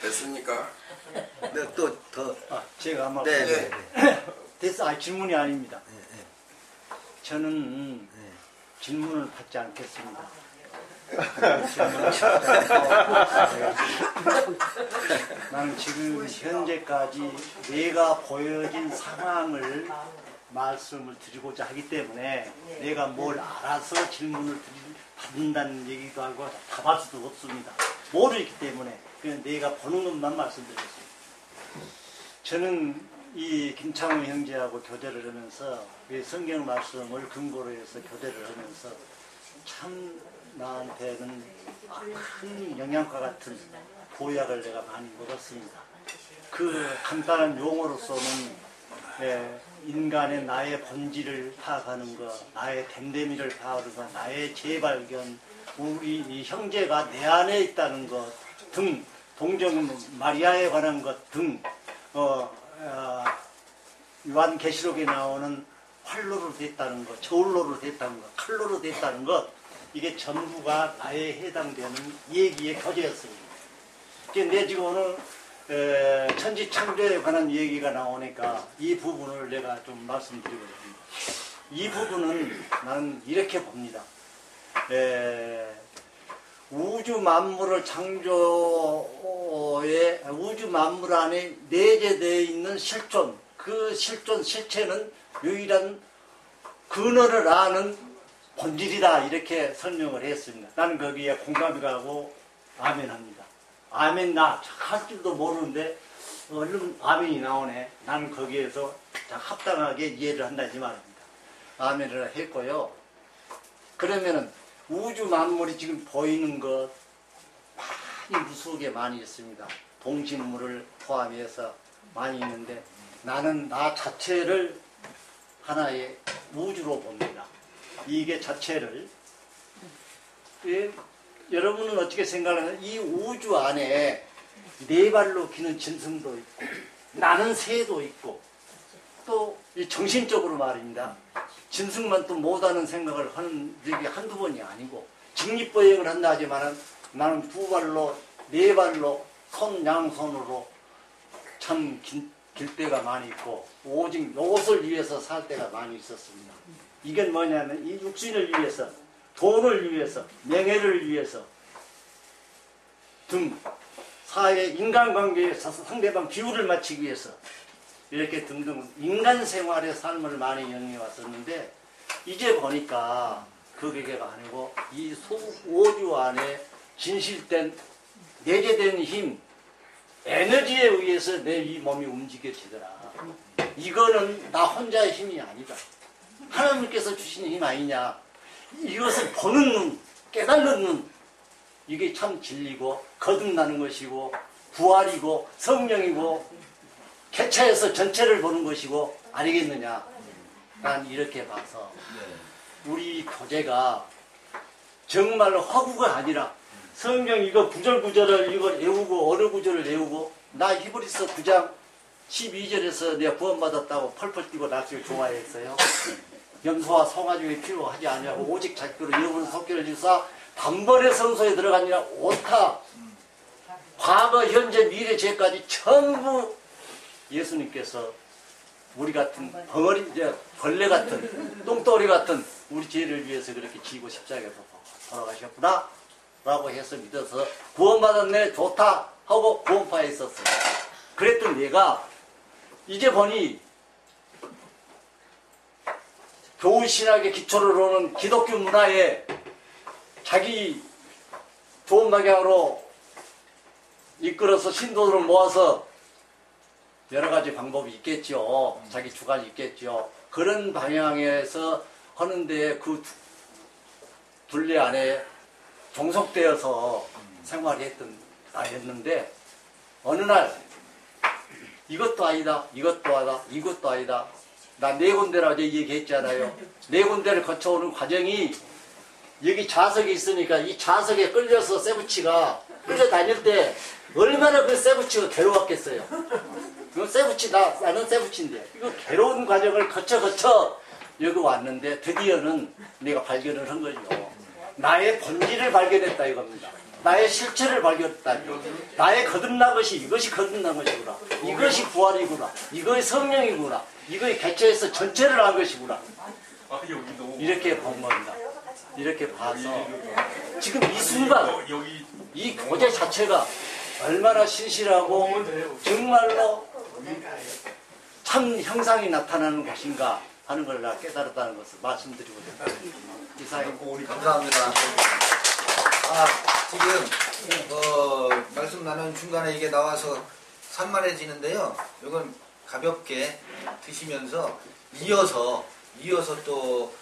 됐습니까? 네, 또 더. 제가 아마 네. 됐어. 질문이 아닙니다. 저는 질문을 받지 않겠습니다. 나는 지금 현재까지 내가 보여진 상황을 말씀을 드리고자 하기 때문에 내가 뭘 알아서 질문을 받는다는 얘기도 하고 답할 수도 없습니다. 모르기 때문에 그냥 내가 보는 것만 말씀드리겠습니다. 저는 이 김창우 형제하고 교대를 하면서 이 성경 말씀을 근거로 해서 교대를 하면서 참 나한테는 큰 영양과 같은 보약을 내가 많이 먹었습니다. 그 간단한 용어로서는 인간의 나의 본질을 파악하는 것, 나의 댐댐이를 파악하는 것, 나의 재발견, 우리 이 형제가 내 안에 있다는 것 등, 동정 마리아에 관한 것 등, 요한계시록에 나오는 활로로 됐다는 것, 저울로로 됐다는 것, 칼로로 됐다는 것, 이게 전부가 나에 해당되는 얘기의 교재였습니다. 내 지금 오늘 천지창조에 관한 얘기가 나오니까 이 부분을 내가 좀 말씀드리거든요. 이 부분은 나는 이렇게 봅니다. 우주 만물을 창조에 우주 만물 안에 내재되어 있는 실존, 그 실존 실체는 유일한 근원을 아는 본질이다, 이렇게 설명을 했습니다. 나는 거기에 공감이 가고 아멘합니다. 아멘, 나 할 줄도 모르는데 얼른 아멘이 나오네. 나는 거기에서 합당하게 이해를 한다 이 말입니다. 아멘을 했고요. 그러면은 우주 만물이 지금 보이는 것 많이 무수하게 많이 있습니다. 동식물을 포함해서 많이 있는데 나는 나 자체를 하나의 우주로 봅니다. 이게 자체를 여러분은 어떻게 생각하나요? 이 우주 안에 네 발로 기는 짐승도 있고 나는 새도 있고 또 정신적으로 말입니다. 짐승만 또 못하는 생각을 하는 적이 한두 번이 아니고 직립보행을 한다 하지만 나는 두 발로 네 발로 양손으로 참 길 때가 많이 있고 오직 이것을 위해서 살 때가 많이 있었습니다. 이게 뭐냐면 이 육신을 위해서, 돈을 위해서, 명예를 위해서 등 사회 인간관계에서 상대방 기울을 맞추기 위해서 이렇게 등등 인간 생활의 삶을 많이 영위해 왔었는데 이제 보니까 그게 아니고 이 우주 안에 진실된 내재된 힘, 에너지에 의해서 내 이 몸이 움직여지더라. 이거는 나 혼자의 힘이 아니다. 하나님께서 주신 힘 아니냐. 이것을 보는 눈, 깨닫는 눈, 이게 참 진리고 거듭나는 것이고 부활이고 성령이고 개차해서 전체를 보는 것이고 아니겠느냐. 난 이렇게 봐서 우리 교재가 정말로 허구가 아니라 성경 이거 구절구절을 이걸 외우고 어느 구절을 외우고 나 히브리서 9장 12절에서 내가 구원받았다고 펄펄 뛰고 날씨를 좋아했어요. 염소와 송아지가 필요하지 않냐고 오직 자기로 여러분 속기를 주사 단번에 성소에 들어가니라 오타 과거 현재 미래 죄까지 전부 예수님께서 우리 같은 벙어리 벌레 같은 똥덩어리 같은 우리 죄를 위해서 그렇게 지고 십자가에 돌아가셨구나 라고 해서 믿어서 구원받았네 좋다 하고 구원파에 있었어요. 그랬던 내가 이제 보니 교우신학의 기초를 오는 기독교 문화에 자기 좋은 방향으로 이끌어서 신도들을 모아서 여러 가지 방법이 있겠죠. 자기 주관이 있겠죠. 그런 방향에서 하는데 그 둘레 안에 종속되어서 생활했던 나였는데 어느 날 이것도 아니다, 이것도 아니다, 이것도 아니다. 나 네 군데라 어제 얘기했잖아요. 네 군데를 거쳐오는 과정이 여기 자석이 있으니까 이 자석에 끌려서 세부치가 끌려다닐 때 얼마나 그 세부치가 괴로웠겠어요. 그 세부치, 나는 세부치인데 이거 괴로운 과정을 거쳐 여기 왔는데 드디어는 내가 발견을 한 거죠. 나의 본질을 발견했다 이겁니다. 나의 실체를 발견했다. 나의 거듭난 것이 이것이 거듭난 것이구나. 이것이 부활이구나. 이것이 성령이구나. 이것이 개체에서 전체를 한 것이구나. 이렇게 본 겁니다. 이렇게 봐서 지금 이 순간 이 교재 자체가 얼마나 신실하고 정말로 참 형상이 나타나는 것인가 하는 걸 나 깨달았다는 것을 말씀드리고 싶습니다. 이사님 감사합니다. 지금 말씀 나눈 중간에 이게 나와서 산만해지는데요. 이건 가볍게 드시면서 이어서 또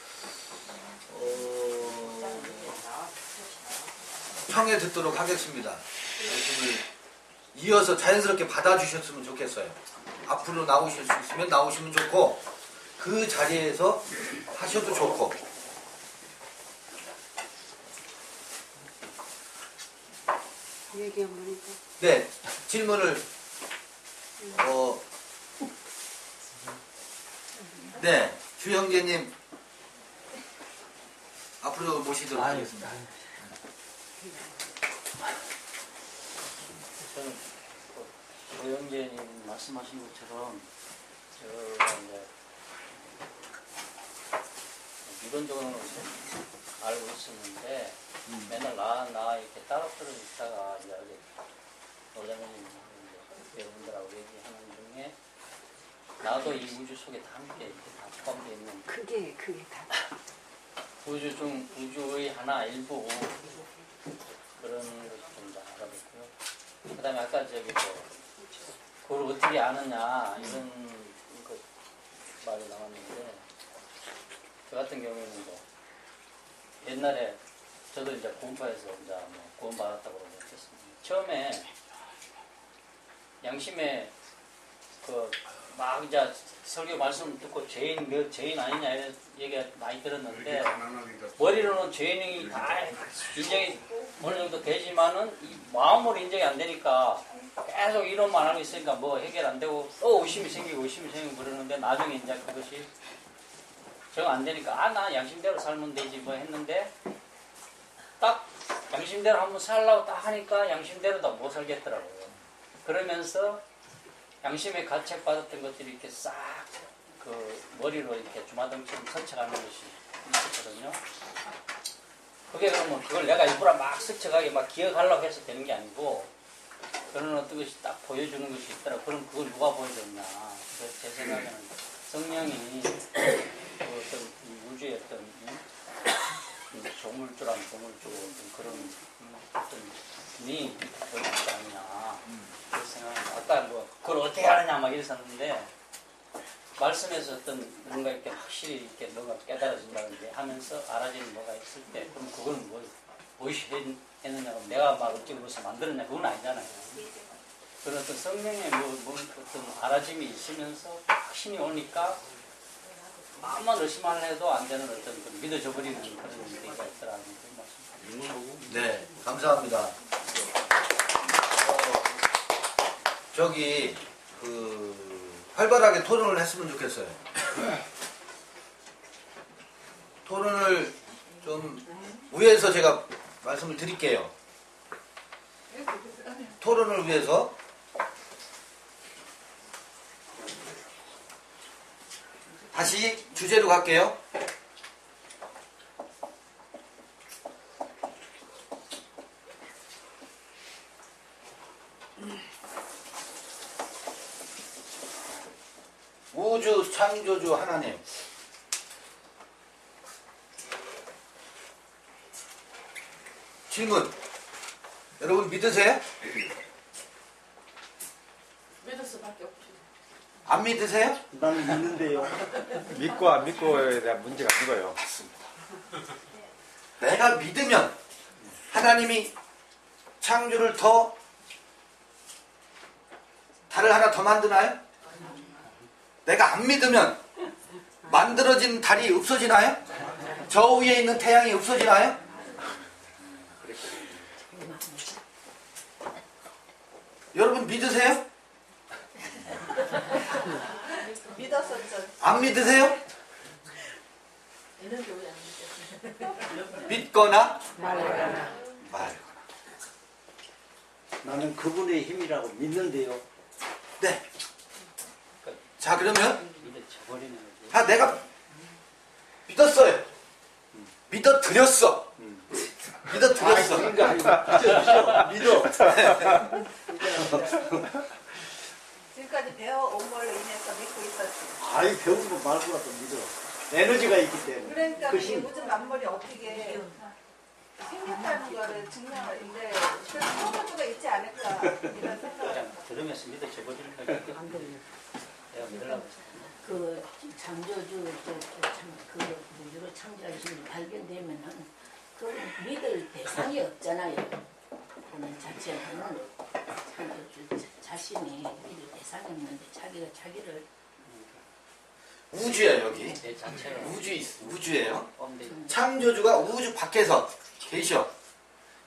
청해 듣도록 하겠습니다. 말씀을 이어서 자연스럽게 받아주셨으면 좋겠어요. 앞으로 나오실 수 있으면 나오시면 좋고 그 자리에서 하셔도 좋고. 네, 질문을 네, 주형제님 앞으로 모시도록 하겠습니다. 저는 조영재님 말씀하신 것처럼 제가 이제 이론적으로는 알고 있었는데 맨날 나 이렇게 따로따로 있다가 이제 어제 노장님 여러분들하고 얘기하는 중에 나도 이 우주 속에 다 함께 이렇게 다 포함되어 있는 그게 다 우주의 하나 일부 그런 것이 좀 알아봤고요. 그 다음에 아까 그걸 어떻게 아느냐 이런 것 말이 나왔는데 저 같은 경우에는 옛날에 저도 이제 구원파에서 이제 구원받았다고 했습니다. 처음에 양심에 막 이제 설교 말씀 듣고 죄인 아니냐 이런 얘기가 많이 들었는데 머리로는 죄인이 다 인정이 어느 정도 되지만은 이 마음으로 인정이 안 되니까 계속 이론만 하고 있으니까 뭐 해결 안 되고 또 의심이 생기고 그러는데 나중에 이제 그것이 정 안 되니까 나 양심대로 살면 되지 뭐 했는데 딱 양심대로 한번 살라고 딱 하니까 양심대로 다 못 살겠더라고요. 그러면서 양심에 가책받았던 것들이 이렇게 싹 머리로 이렇게 주마등처럼 스쳐가는 것이 있었거든요. 그게 그러면 그걸 내가 일부러 막 스쳐가게 막 기억하려고 해서 되는 게 아니고 그런 어떤 것이 딱 보여주는 것이 있더라. 그럼 그걸 누가 보여줬나. 그래서 제 생각에는 성령이 어떤 우주의 어떤 조물주라면 조물주 그런 어떤 이 보여주지 않냐. 그래서 생각합니다. 아까 그걸 어떻게 하느냐 막 이랬었는데 말씀에서 어떤 뭔가 이렇게 확실히 이렇게 뭔가 깨달아진다든지 하면서 알아지는 뭐가 있을 때 그럼 그건 무엇이 했느냐 내가 막 어찌고서 만들었냐 그건 아니잖아요. 그런 어떤 성령의 어떤 알아짐이 있으면서 확신이 오니까 마음만 의심만 해도 안 되는 어떤 믿어져 버리는 그런 얘기가 있더라는 그런 말씀. 네, 감사합니다. 활발하게 토론을 했으면 좋겠어요. 토론을 좀 위해서 제가 말씀을 드릴게요. 토론을 위해서 다시 주제로 갈게요. 우주 창조주 하나님. 질문. 여러분 믿으세요? 믿을 수밖에 없죠. 안 믿으세요? 나는 믿는데요. 믿고 안 믿고에 대한 문제가 아닌 거예요. 내가 믿으면 하나님이 창조를 달을 하나 더 만드나요? 내가 안 믿으면 만들어진 달이 없어지나요? 저 위에 있는 태양이 없어지나요? 여러분 믿으세요? 믿었었죠. 안 믿으세요? 믿거나 말거나. 나는 그분의 힘이라고 믿는데요. 네. 자 그러면 믿어져버리는 내가 믿었어요. 믿어드렸어. 믿어드렸어. 믿어. 지금까지 배워온 걸로 인해서 믿고 있었지. 아이 배운 거 말고라 또 믿어. 에너지가 있기 때문에. 그러니까 그 이게 힘. 우주 만물이 어떻게 생겼다는 거를 증명을 이제 그래서 소문수가 있지 않을까 이런 생각을. 그냥 들으면서 믿어져버리는 거죠. 내가 믿으려고. 그 창조주 그 우주를 창조하신 발견되면은 그 믿을 대상이 없잖아요. 그는 자체는 창조주 자신이 믿을 대상이 없는데 자기가 자기를 우주야 여기. 내 자체가 우주예요. 엄대. 창조주가 우주 밖에서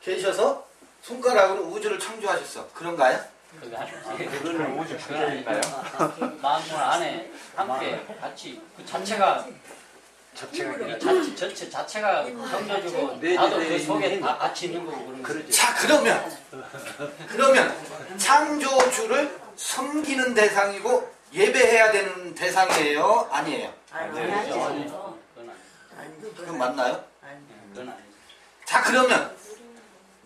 계셔서 손가락으로 우주를 창조하셨어. 그런가요? 그거 아니지. 그거는 우주 주제인가요? 만물 안에 함께 같이 그 자체가 이 전체 자체가 창조주고 나도 그 속에 다 같이 있는 거고 그런 거지. 자 그러면 창조주를 섬기는 대상이고 예배해야 되는 대상이에요? 아니에요? 아니죠. 그건 맞나요? 그건 아니죠. 자 그러면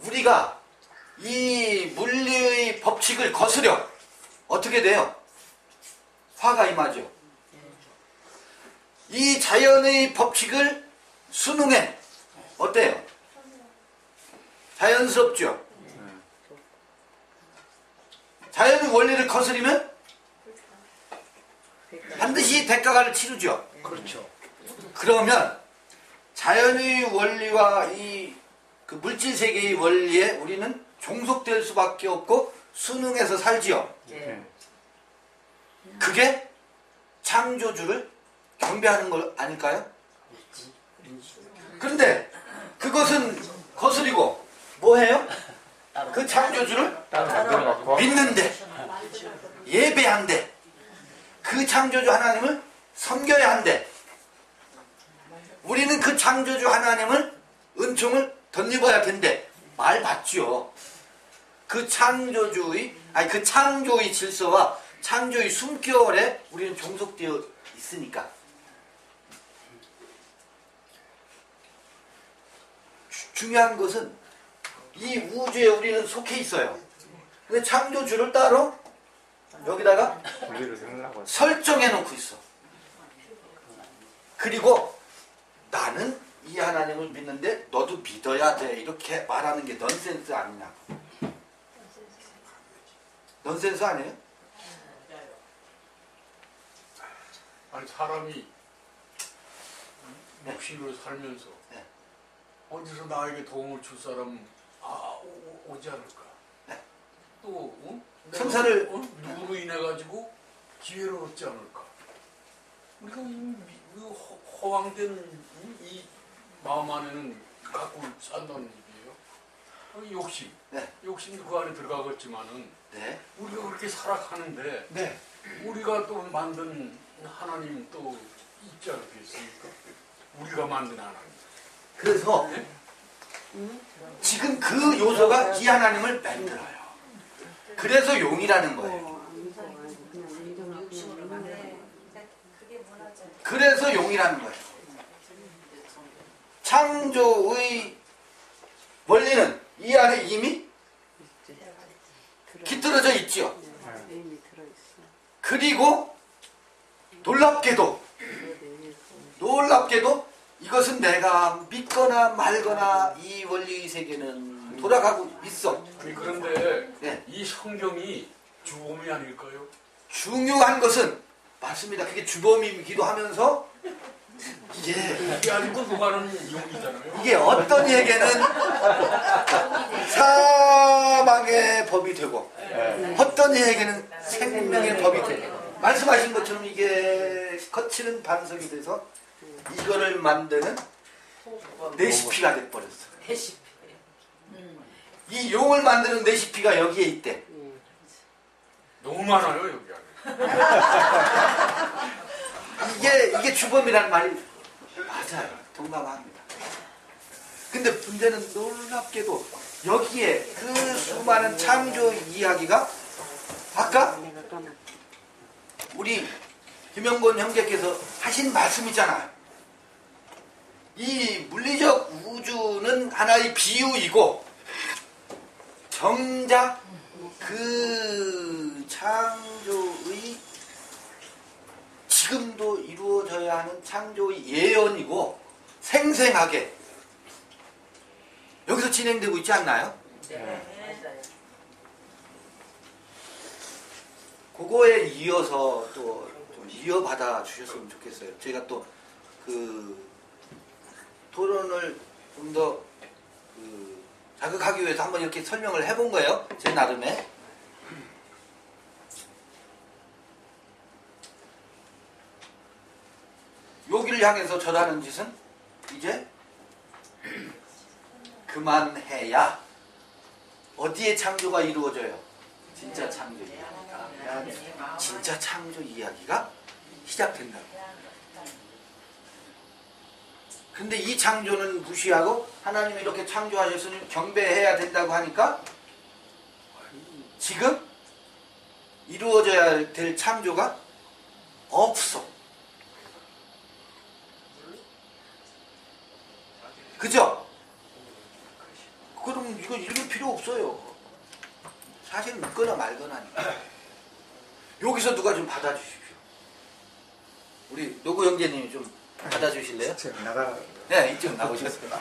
우리가 이 물리의 법칙을 거스려 어떻게 돼요? 화가 임하죠. 이 자연의 법칙을 순응해 어때요? 자연스럽죠? 자연의 원리를 거스리면 반드시 대가를 치르죠. 그렇죠. 그러면 자연의 원리와 이 그 물질 세계의 원리에 우리는 종속될 수밖에 없고 순응해서 살지요. 그게 창조주를 경배하는 것 아닐까요? 그런데 그것은 거스리고 뭐해요? 그 창조주를 믿는데 예배한대. 그 창조주 하나님을 섬겨야 한대. 우리는 그 창조주 하나님을 은총을 덧입어야 된대. 말 맞죠? 그 창조주의 질서와 창조의 숨결에 우리는 종속되어 있으니까. 중요한 것은 이 우주에 우리는 속해 있어요. 근데 창조주를 따로 여기다가 설정해 놓고 있어. 그리고 나는 이 하나님을 믿는데 너도 믿어야 돼. 이렇게 말하는 게 넌센스 아니냐. 넌센스 아니에요? 아니 사람이 육신으로 살면서 네. 어디서 나에게 도움을 줄 사람 오지 않을까? 네. 또 천사를 누구로 인해 가지고 기회를 얻지 않을까? 우리가 이 허황된 이 마음 안에는 갖고 산다는 얘기예요. 욕심, 네. 욕심도 그 안에 들어가겠지만은 네. 우리가 그렇게 살아가는데 네. 우리가 또 만든 하나님 또 있지 않겠습니까? 우리가 만든 하나님. 그래서 네? 지금 그 요소가 이 하나님을 만들어요. 그래서 용이라는 거예요. 그래서 용이라는 거예요. 창조의 원리는 이 안에 이미 깃들어져 있죠. 그리고 놀랍게도 이것은 내가 믿거나 말거나 이 원리의 세계는 돌아가고 있어. 그런데 네. 이 성경이 주범이 아닐까요? 중요한 것은 맞습니다. 그게 주범이기도 하면서 이게 아주 끌고 가는 용이잖아요. 이게 어떤 이에게는 사망의 법이 되고 어떤 이에게는 생명의 법이 되고 말씀하신 것처럼 이게 거치는 반석이 돼서 이거를 만드는 레시피가 돼버렸어. 이 용을 만드는 레시피가 여기에 있대. 너무 많아요 여기 안에. 이게 주범이라는 말이 맞아요. 동감합니다. 근데 문제는 놀랍게도 여기에 그 수많은 창조 이야기가 아까 우리 김영곤 형제께서 하신 말씀이잖아요. 이 물리적 우주는 하나의 비유이고 정작 그 창조의 지금도 이루어져야 하는 창조의 예언이고 생생하게 여기서 진행되고 있지 않나요? 네. 그거에 이어서 또 좀 이어받아 주셨으면 좋겠어요. 저희가 또 그 토론을 좀 더 자극하기 위해서 한번 이렇게 설명을 해본 거예요. 제 나름에. 여기를 향해서 절하는 짓은 이제 그만해야 어디에 창조가 이루어져요? 진짜 창조 이야기가. 진짜 창조 이야기가 시작된다고. 근데 이 창조는 무시하고 하나님이 이렇게 창조하셨으니 경배해야 된다고 하니까 지금 이루어져야 될 창조가 없어. 그죠? 그럼 이건 읽을 필요 없어요. 사실 믿거나 말거나니까. 여기서 누가 좀 받아주십시오. 우리 노구 형제님이 좀 받아주실래요? 네, 이쪽 나오셨어요.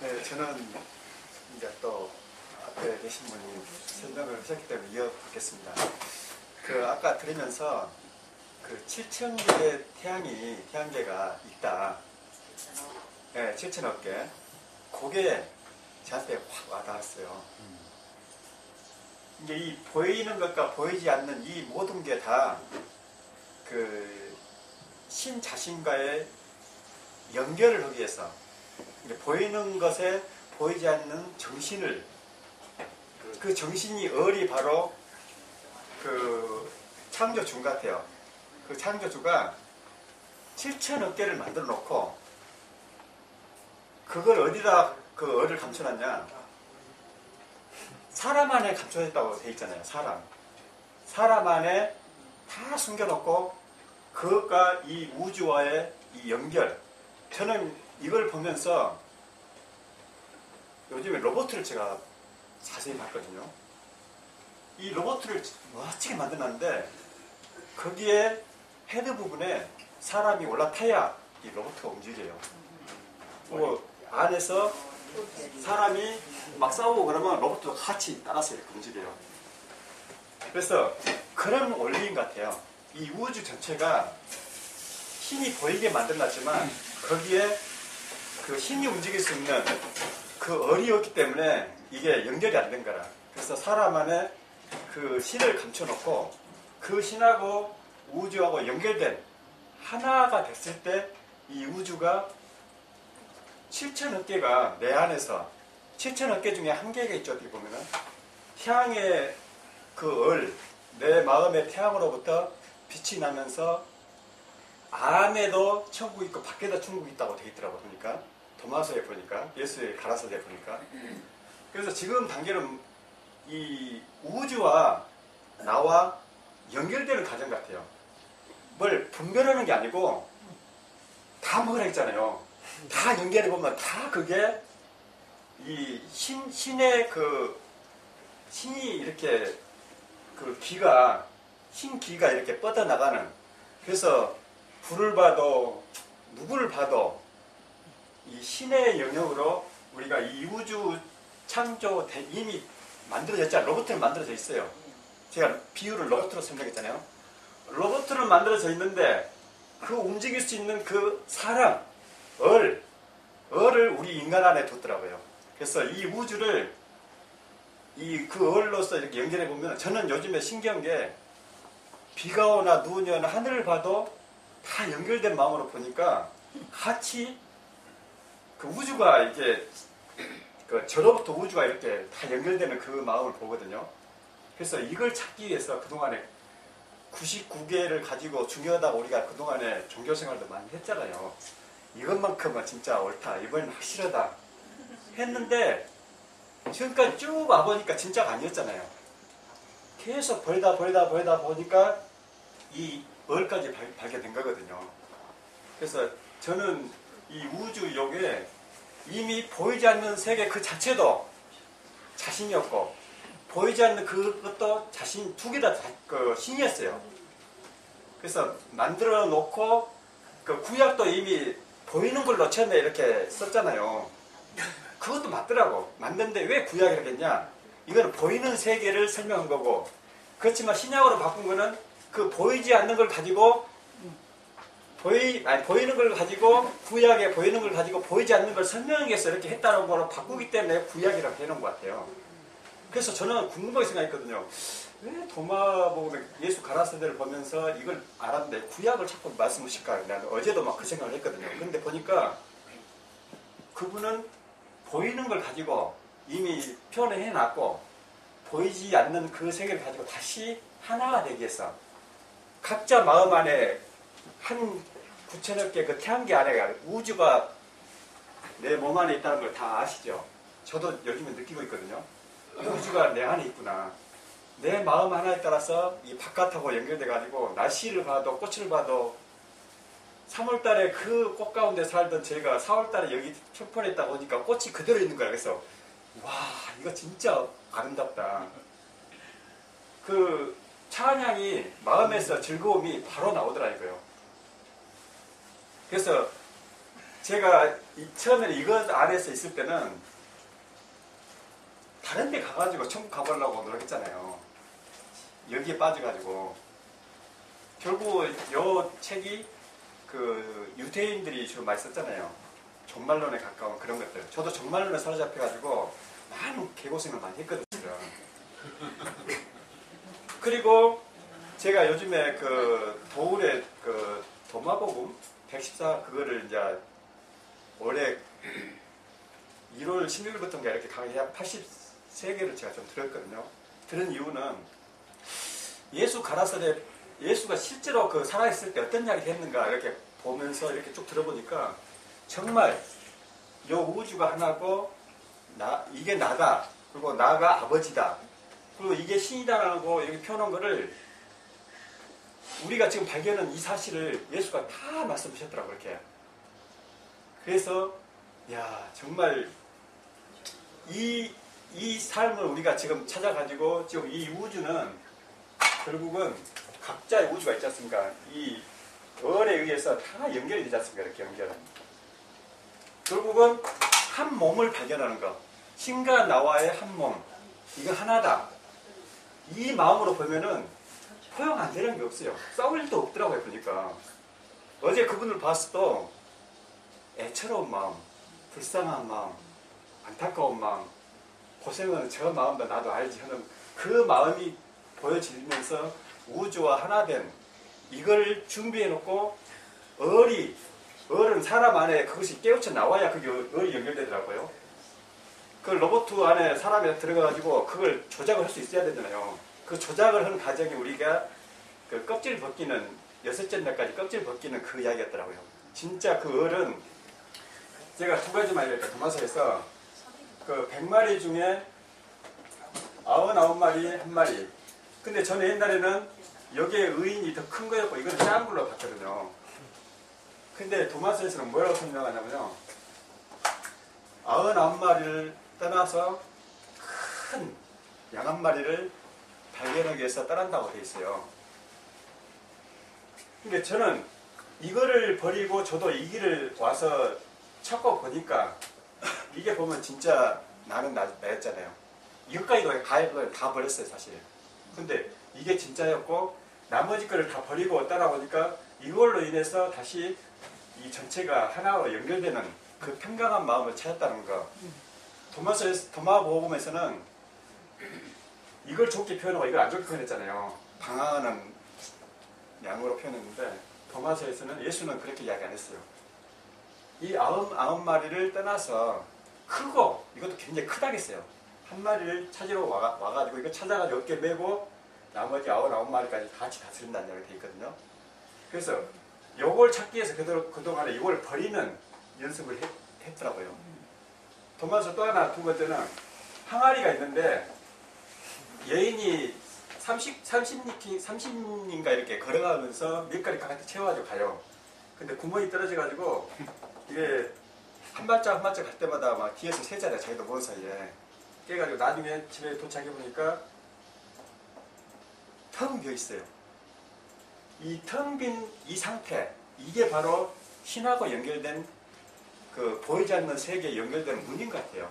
네, 저는 이제 또 앞에 계신 분이 설명을 하셨기 때문에 이어받겠습니다. 그 아까 들으면서 그 7,000개의 태양계가 있다. 네, 7,000억 개. 그게 저한테 확 와닿았어요. 이제 이 보이는 것과 보이지 않는 이 모든 게 다 그 신 자신과의 연결을 하기 위해서 이제 보이는 것에 보이지 않는 정신을 그 정신이 을이 바로 그 창조주 같아요. 그 창조주가 7,000억 개를 만들어 놓고 그걸 어디다 그 을을 감춰놨냐? 사람 안에 감춰졌다고 돼 있잖아요. 사람 안에 다 숨겨놓고 그것과 이 우주와의 이 연결. 저는 이걸 보면서 요즘에 로봇을 제가 자세히 봤거든요. 이 로봇을 멋지게 만들었는데 거기에 헤드 부분에 사람이 올라타야 이 로봇가 움직여요. 뭐 안에서 사람이 막 싸우고 그러면 로봇도 같이 따라서 이렇게 움직여요. 그래서 그런 원리인 것 같아요. 이 우주 전체가 힘이 보이게 만들어놨지만 거기에 그 힘이 움직일 수 있는 그 을이었기 때문에 이게 연결이 안 된 거라. 그래서 사람 안에 그 신을 감춰놓고 그 신하고 우주하고 연결된 하나가 됐을 때 이 우주가 7,000억 개가 내 안에서 7,000억 개 중에 한 개가 있죠. 어떻게 보면은 태양의 그 을, 내 마음의 태양으로부터 빛이 나면서 안에도 천국이 있고 밖에도 천국이 있다고 되어 있더라고. 보니까 도마서에 보니까 예수의 가라사대에 보니까. 그래서 지금 단계는 이 우주와 나와 연결되는 과정 같아요. 뭘 분별하는 게 아니고 다 뭐라 했잖아요. 다 연결해 보면 다 그게 이 신의 그 신이 이렇게 그 기가 신기가 이렇게 뻗어나가는. 그래서 불을 봐도 누구를 봐도 이 신의 영역으로 우리가 이 우주 창조 이미 만들어졌잖아요. 로봇으로 만들어져 있어요. 제가 비유를 로봇으로 설명했잖아요. 로봇으로 만들어져 있는데 그 움직일 수 있는 그 사람, 을을 우리 인간 안에 뒀더라고요. 그래서 이 우주를 그 을로서 이렇게 연결해 보면 저는 요즘에 신기한 게 비가 오나 눈이 오나 하늘을 봐도 다 연결된 마음으로 보니까 같이 그 우주가 이게 그 저로부터 우주가 이렇게 다 연결되는 그 마음을 보거든요. 그래서 이걸 찾기 위해서 그동안에 99개를 가지고 중요하다고 우리가 그동안에 종교생활도 많이 했잖아요. 이것만큼은 진짜 옳다. 이번엔 확실하다. 했는데 지금까지 쭉 와보니까 진짜가 아니었잖아요. 계속 보이다 보니까 이 을까지 발견된 거거든요. 그래서 저는 이 우주욕에 이미 보이지 않는 세계 그 자체도 자신이었고 보이지 않는 그것도 자신 두 개 다 그 신이었어요. 그래서 만들어 놓고 그 구약도 이미 보이는 걸로 처음에 이렇게 썼잖아요. 그것도 맞더라고. 맞는데 왜 구약이라고 했냐? 이거는 보이는 세계를 설명한 거고, 그렇지만 신약으로 바꾼 거는 그 보이지 않는 걸 가지고 보이는 걸 가지고 구약에 보이는 걸 가지고 보이지 않는 걸 설명하기 위해서 이렇게 했다는 거로 바꾸기 때문에 구약이라고 해놓은 것 같아요. 그래서 저는 궁금하게 생각했거든요. 왜 도마복음에 예수 가라사대를 보면서 이걸 알았는데 구약을 자꾸 말씀하실까? 나는 어제도 막 그 생각을 했거든요. 근데 보니까 그분은 보이는 걸 가지고 이미 표현을 해놨고, 보이지 않는 그 세계를 가지고 다시 하나가 되기 위해서 각자 마음 안에 한 구천억 개 그 태양계 안에 우주가 내 몸 안에 있다는 걸 다 아시죠? 저도 요즘에 느끼고 있거든요. 우주가 내 안에 있구나. 내 마음 하나에 따라서 이 바깥하고 연결돼 가지고 날씨를 봐도 꽃을 봐도 3월달에 그 꽃 가운데 살던 제가 4월달에 여기 초폰에 있다 보니까 꽃이 그대로 있는 거야. 그래서 와, 이거 진짜 아름답다. 그 찬양이 마음에서 즐거움이 바로 나오더라고요. 그래서 제가 처음에 이것 안에서 있을 때는 다른 데 가가지고 천국 가보려고 노력했잖아요. 여기에 빠져가지고. 결국 이 책이 그 유대인들이 주로 많이 썼잖아요. 종말론에 가까운 그런 것들. 저도 종말론에 사로잡혀가지고 많은 개고생을 많이 했거든요. 그리고 제가 요즘에 그 도울의 그 도마복음 114 그거를 이제 올해 1월 16일부터인가 이렇게 강의 한 83개를 제가 좀 들었거든요. 들은 이유는 예수 가라사대 예수가 실제로 그 살아있을 때 어떤 이야기를 했는가 이렇게 보면서 이렇게 쭉 들어보니까 정말 요 우주가 하나고 이게 나다. 그리고 나가 아버지다. 그리고 이게 신이다라고 여기 표현한 거를 우리가 지금 발견한 이 사실을 예수가 다 말씀하셨더라고요. 이렇게. 그래서 야 정말 이 삶을 우리가 지금 찾아가지고 지금 이 우주는 결국은 각자의 우주가 있지 않습니까? 이 얼에 의해서 다 연결이 되지 않습니까? 이렇게 연결. 결국은 한 몸을 발견하는 것. 신과 나와의 한 몸. 이거 하나다. 이 마음으로 보면은 포용 안 되는 게 없어요. 싸울 일도 없더라고요. 그러니까. 어제 그분을 봤을 때 애처로운 마음, 불쌍한 마음, 안타까운 마음, 고생은 저 마음도 나도 알지 하는 그 마음이 보여지면서 우주와 하나 된 이걸 준비해 놓고 얼은 사람 안에 그것이 깨우쳐 나와야 그게 얼이 연결되더라고요. 그 로봇 안에 사람이 들어가가지고 그걸 조작을 할 수 있어야 되잖아요. 그 조작을 하는 과정이 우리가 그 껍질 벗기는 6째 날까지 껍질 벗기는 그 이야기였더라고요. 진짜 그 얼은 제가 두 가지만 얘기할게요. 도마서에서 그 100마리 중에 99마리 한 마리. 근데 저는 옛날에는 여기에 의인이 더 큰 거였고 이거는 작은 걸로 봤거든요. 근데 도마서에서는 뭐라고 설명하냐면요. 99마리를 떠나서 큰 양 한 마리를 발견하기 위해서 떠난다고 돼 있어요. 근데 저는 이거를 버리고 저도 이 길을 와서 찾고 보니까 이게 보면 진짜 나는 나였잖아요. 이것까지도 다 버렸어요, 사실. 근데 이게 진짜였고 나머지 거를 다 버리고 떠나보니까 이걸로 인해서 다시 이 전체가 하나로 연결되는 그 평강한 마음을 찾았다는 거. 도마복음에서는 이걸 좋게 표현하고 이걸 안 좋게 표현했잖아요. 방황하는 양으로 표현했는데 도마서에서는 예수는 그렇게 이야기 안 했어요. 이 99마리를 떠나서 크고 이것도 굉장히 크다겠어요. 한 마리를 찾으러 와가지고 이거 찾아가지고 어깨 메고 나머지 99마리까지 같이 다스린다는 이야기가 되어 있거든요. 그래서 요걸 찾기 위해서 그동안에 이걸 버리는 연습을 했더라고요. 도마서 또 하나 두 번째는 항아리가 있는데 여인이 30인가 이렇게 걸어가면서 밀가루 가까이 채워가지고 가요. 근데 구멍이 떨어져가지고 이게 한 발짝 한 발짝 갈 때마다 막 뒤에서 세잖아요. 자기도 모르는 사이에. 깨가지고 나중에 집에 도착해보니까 텅 비어 있어요. 이 텅 빈 이 상태, 이게 바로 신하고 연결된 그 보이지 않는 세계에 연결된 문인 것 같아요.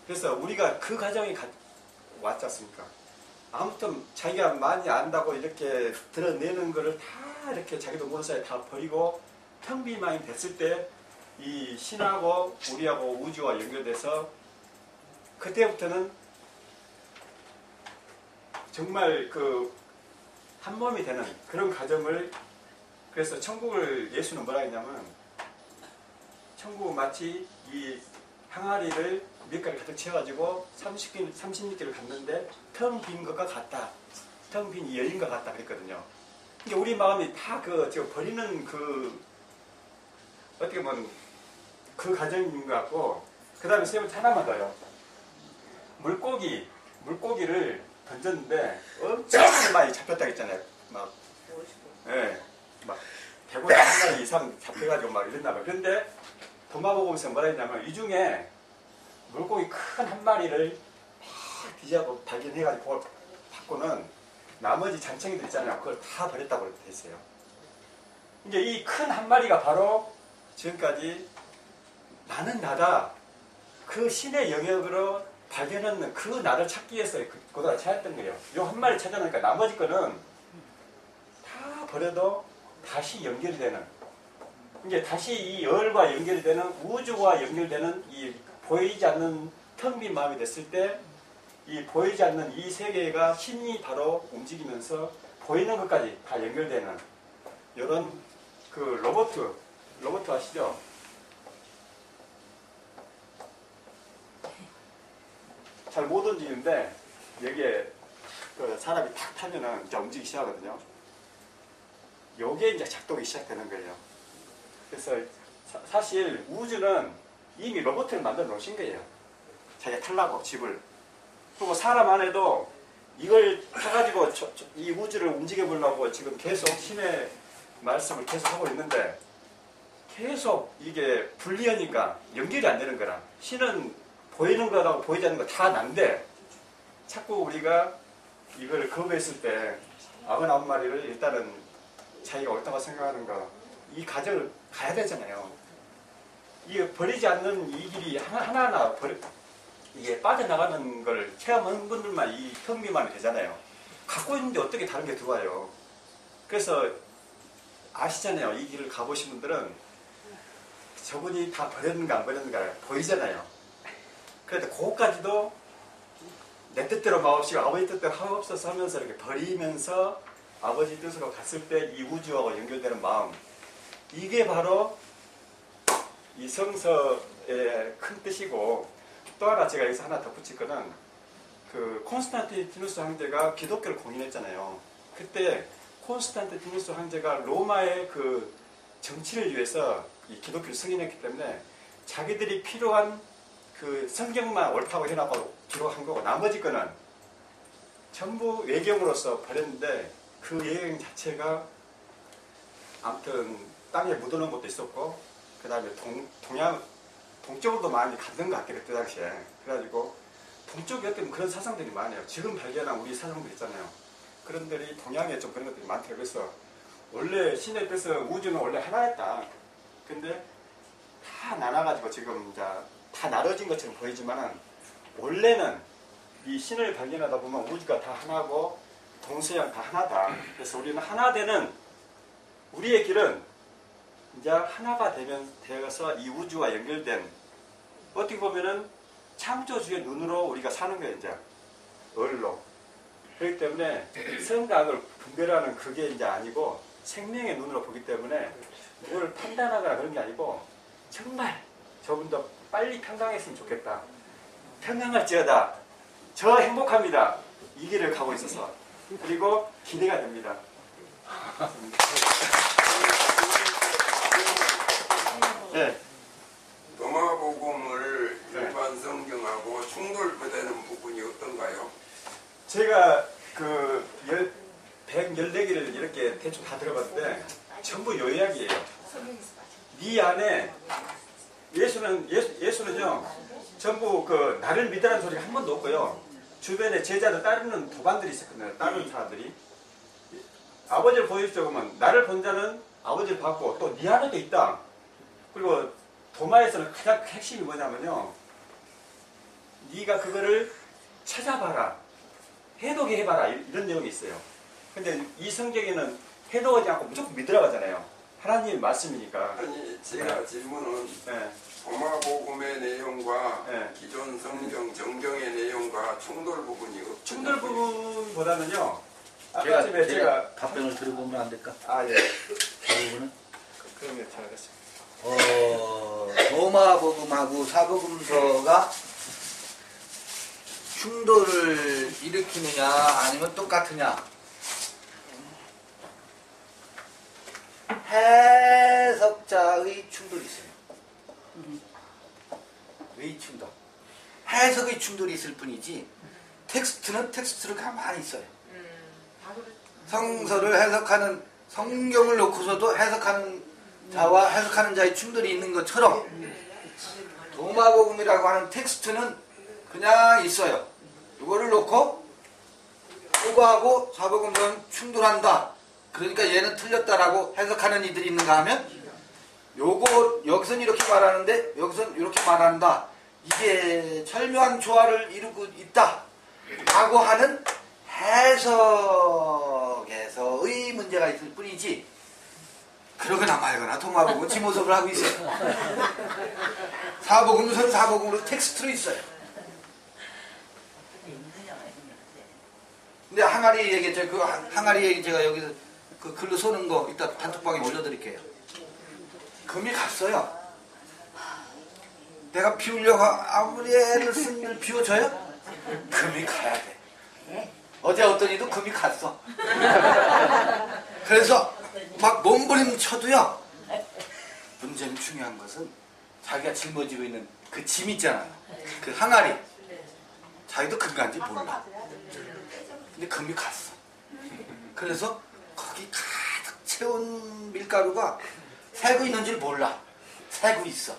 그래서 우리가 그 과정이 왔지 않습니까? 아무튼 자기가 많이 안다고 이렇게 드러내는 거를 다 이렇게 자기도 모르는 사이에 다 버리고 텅비망이 됐을 때 이 신하고 우리하고 우주와 연결돼서 그때부터는 정말 그 한 몸이 되는 그런 과정을, 그래서 천국을 예수는 뭐라 했냐면 천국은 마치 이 항아리를 밀가루 가득 채워가지고 36개를 갔는데 텅 빈 것과 같다. 텅 빈 이 여인과 같다 그랬거든요. 그러니까 우리 마음이 다 저 버리는 그 어떻게 보면 그 과정인 것 같고, 그 다음에 세 번째 하나만 더요. 물고기를 던졌는데 엄청 많이 잡혔다 했잖아요. 막, 예, 막 150마리 이상 잡혀가지고 막 이랬나 봐요. 그런데 도마복음에서 뭐라 했냐면 이 중에 물고기 큰 한 마리를 막 뒤잡아 발견해가지고 그걸 받고는 나머지 잔챙이들 있잖아요. 그걸 다 버렸다고 돼 있어요. 이제 이 큰 한 마리가 바로 지금까지 나는 나다. 그 신의 영역으로 발견하는 그 나를 찾기 위해서 그거다 찾았던 거예요. 요 한 마리 찾아놓으니까 나머지 거는 다 버려도 다시 연결이 되는, 이제 다시 이 열과 연결이 되는, 우주와 연결되는 이 보이지 않는 텅 빈 마음이 됐을 때 이 보이지 않는 이 세계가 신이 바로 움직이면서 보이는 것까지 다 연결되는 이런 그 로봇 아시죠? 잘 못 움직이는데 여기에 그 사람이 탁 타면은 이제 움직이기 시작하거든요. 요게 이제 작동이 시작되는 거예요. 그래서 사실 우주는 이미 로봇을 만들어 놓으신 거예요. 자기가 타려고 집을. 그리고 사람 안에도 이걸 타가지고 이 우주를 움직여 보려고 지금 계속 신의 말씀을 계속 하고 있는데 계속 이게 분리하니까 연결이 안 되는 거라. 신은 보이는 거하고 보이지 않는 거 다 난데 자꾸 우리가 이걸 거부했을 때 99마리를 일단은 자기가 옳다고 생각하는 거, 이 과정을 가야 되잖아요. 이게 버리지 않는 이 길이 하나하나 이게 빠져나가는 걸 체험한 분들만 이 텅비만 되잖아요. 갖고 있는데 어떻게 다른 게 들어와요. 그래서 아시잖아요. 이 길을 가보신 분들은 저분이 다 버렸는가 안 버렸는가 보이잖아요. 그런데 그것까지도 내 뜻대로 마옵시고 아버지 뜻대로 하옵소서 하면서 이렇게 버리면서 아버지 뜻으로 갔을 때 이 우주하고 연결되는 마음, 이게 바로 이 성서의 큰 뜻이고, 또 하나 제가 여기서 하나 덧붙일 거는 그 콘스탄티누스 황제가 기독교를 공인했잖아요. 그때 콘스탄티누스 황제가 로마의 그 정치를 위해서 이 기독교를 승인했기 때문에 자기들이 필요한 그 성경만 옳다고 해놓고 기록한 거고 나머지 거는 전부 외경으로서 버렸는데 그 외경 자체가 아무튼 땅에 묻어놓은 것도 있었고 그 다음에 동쪽으로도 많이 갔던 것 같아요. 그때 당시에. 그래가지고 동쪽에 어떤 그런 사상들이 많아요. 지금 발견한 우리 사상들 있잖아요. 그런 들이 동양에 좀 그런 것들이 많더라고요. 그래서 원래 신의 뜻은 우주는 원래 하나였다. 근데 다 나눠가지고 지금 이제 다 나눠진 것처럼 보이지만은 원래는 이 신을 발견하다 보면 우주가 다 하나고 동서양 다 하나다. 그래서 우리는 하나 되는 우리의 길은 이제 하나가 되어서 이 우주와 연결된, 어떻게 보면은 창조주의 눈으로 우리가 사는 거예요. 이제 얼로. 그렇기 때문에 선각을 분별하는 그게 이제 아니고 생명의 눈으로 보기 때문에 뭘 판단하거나 그런 게 아니고 정말 저분도 빨리 평강했으면 좋겠다. 평강할지어다. 저 행복합니다. 이 길을 가고 있어서. 그리고 기대가 됩니다. 네. 도마복음을 일반 성경하고 충돌되는 부분이 어떤가요? 제가 그 114개를 이렇게 대충 다 들어봤는데 전부 요약이에요. 네 안에 예수는요 전부 그 나를 믿으라는 소리가 한 번도 없고요. 주변에 제자를 따르는 도반들이 있었거든요. 따르는 사람들이. 아버지를 보여주자고 하면 나를 본 자는 아버지를 봤고 또 네 안에도 있다. 그리고 도마에서는 가장 핵심이 뭐냐면요. 네가 그거를 찾아봐라. 해독해 해봐라 이런 내용이 있어요. 근데 이 성경에는 해독하지 않고 무조건 믿으라고 하잖아요. 하나님의 말씀이니까. 아니 제가 질문은 네. 도마복음의 내용과 네. 기존 성경 정경의 내용과 충돌 부분이 없죠. 충돌 부분보다는요. 아까 제가 답변을 들어보면 안 될까? 아 예. 그 부분은 그러면 잘하겠습니다. 도마복음하고 사복음서가 충돌을 일으키느냐 아니면 똑같으냐? 해석자의 충돌이 있어요. 왜 충돌? 해석의 충돌이 있을 뿐이지 텍스트는 텍스트로 가만히 있어요. 성서를 해석하는 성경을 놓고서도 해석하는 자와 해석하는 자의 충돌이 있는 것처럼 도마복음이라고 하는 텍스트는 그냥 있어요. 이거를 놓고 요거하고 사복음서는 충돌한다. 그러니까 얘는 틀렸다라고 해석하는 이들이 있는가 하면 요거 여기서는 이렇게 말하는데 여기서는 이렇게 말한다. 이게 절묘한 조화를 이루고 있다 라고 하는 해석에서의 문제가 있을 뿐이지 그러거나 말거나 도마복음은 지모습을 하고 있어요. 사복음서는 사복음으로 텍스트로 있어요. 근데 항아리 얘기했죠. 그 항아리 얘기 제가 여기서 그 글로 쏘는 거 이따 단톡방에 올려드릴게요. 금이 갔어요. 내가 비우려고 아무리 애를 쓴 일 비워줘요? 금이 가야 돼. 어제 어떤 이도 금이 갔어. 그래서 막 몸부림쳐도요. 문제는 중요한 것은 자기가 짊어지고 있는 그 짐 있잖아요. 그 항아리. 자기도 금 간지 몰라. 근데 금이 갔어. 그래서 거기 가득 채운 밀가루가 새고 있는 줄 몰라. 새고 있어.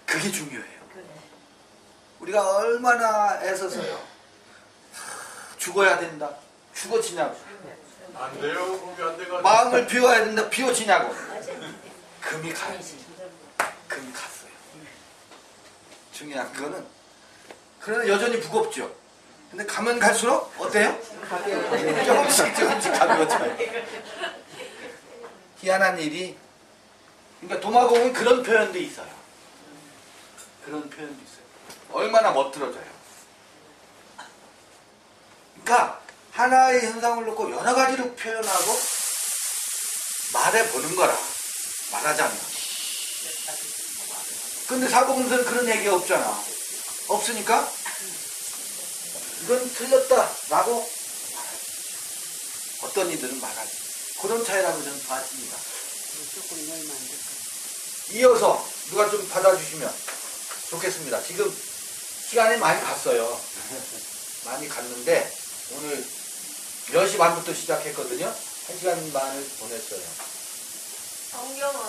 그게 중요해요. 우리가 얼마나 애써서요. 죽어야 된다. 죽어지냐고. 안 돼요. 그게 안 돼가지고. 마음을 비워야 된다. 비워지냐고. 금이 가야지. 금이 갔어요. 중요한 거는 그러나 여전히 무겁죠. 근데 가면 갈수록 어때요? 조금씩 가벼워져요. 희한한 일이 그러니까 도마복음은 그런 표현도 있어요. 그런 표현도 있어요. 얼마나 멋들어져요. 그러니까 하나의 현상을 놓고 여러 가지로 표현하고 말해보는 거라. 말하자면. 근데 사복음서는 그런 얘기가 없잖아. 없으니까 이건 틀렸다라고 어떤 이들은 말하지. 그런 차이라고 저는 봤습니다. 이어서 누가 좀 받아주시면 좋겠습니다. 지금 시간이 많이 갔어요. 많이 갔는데 오늘 10시 반부터 시작했거든요. 1시간 반을 보냈어요. 성경은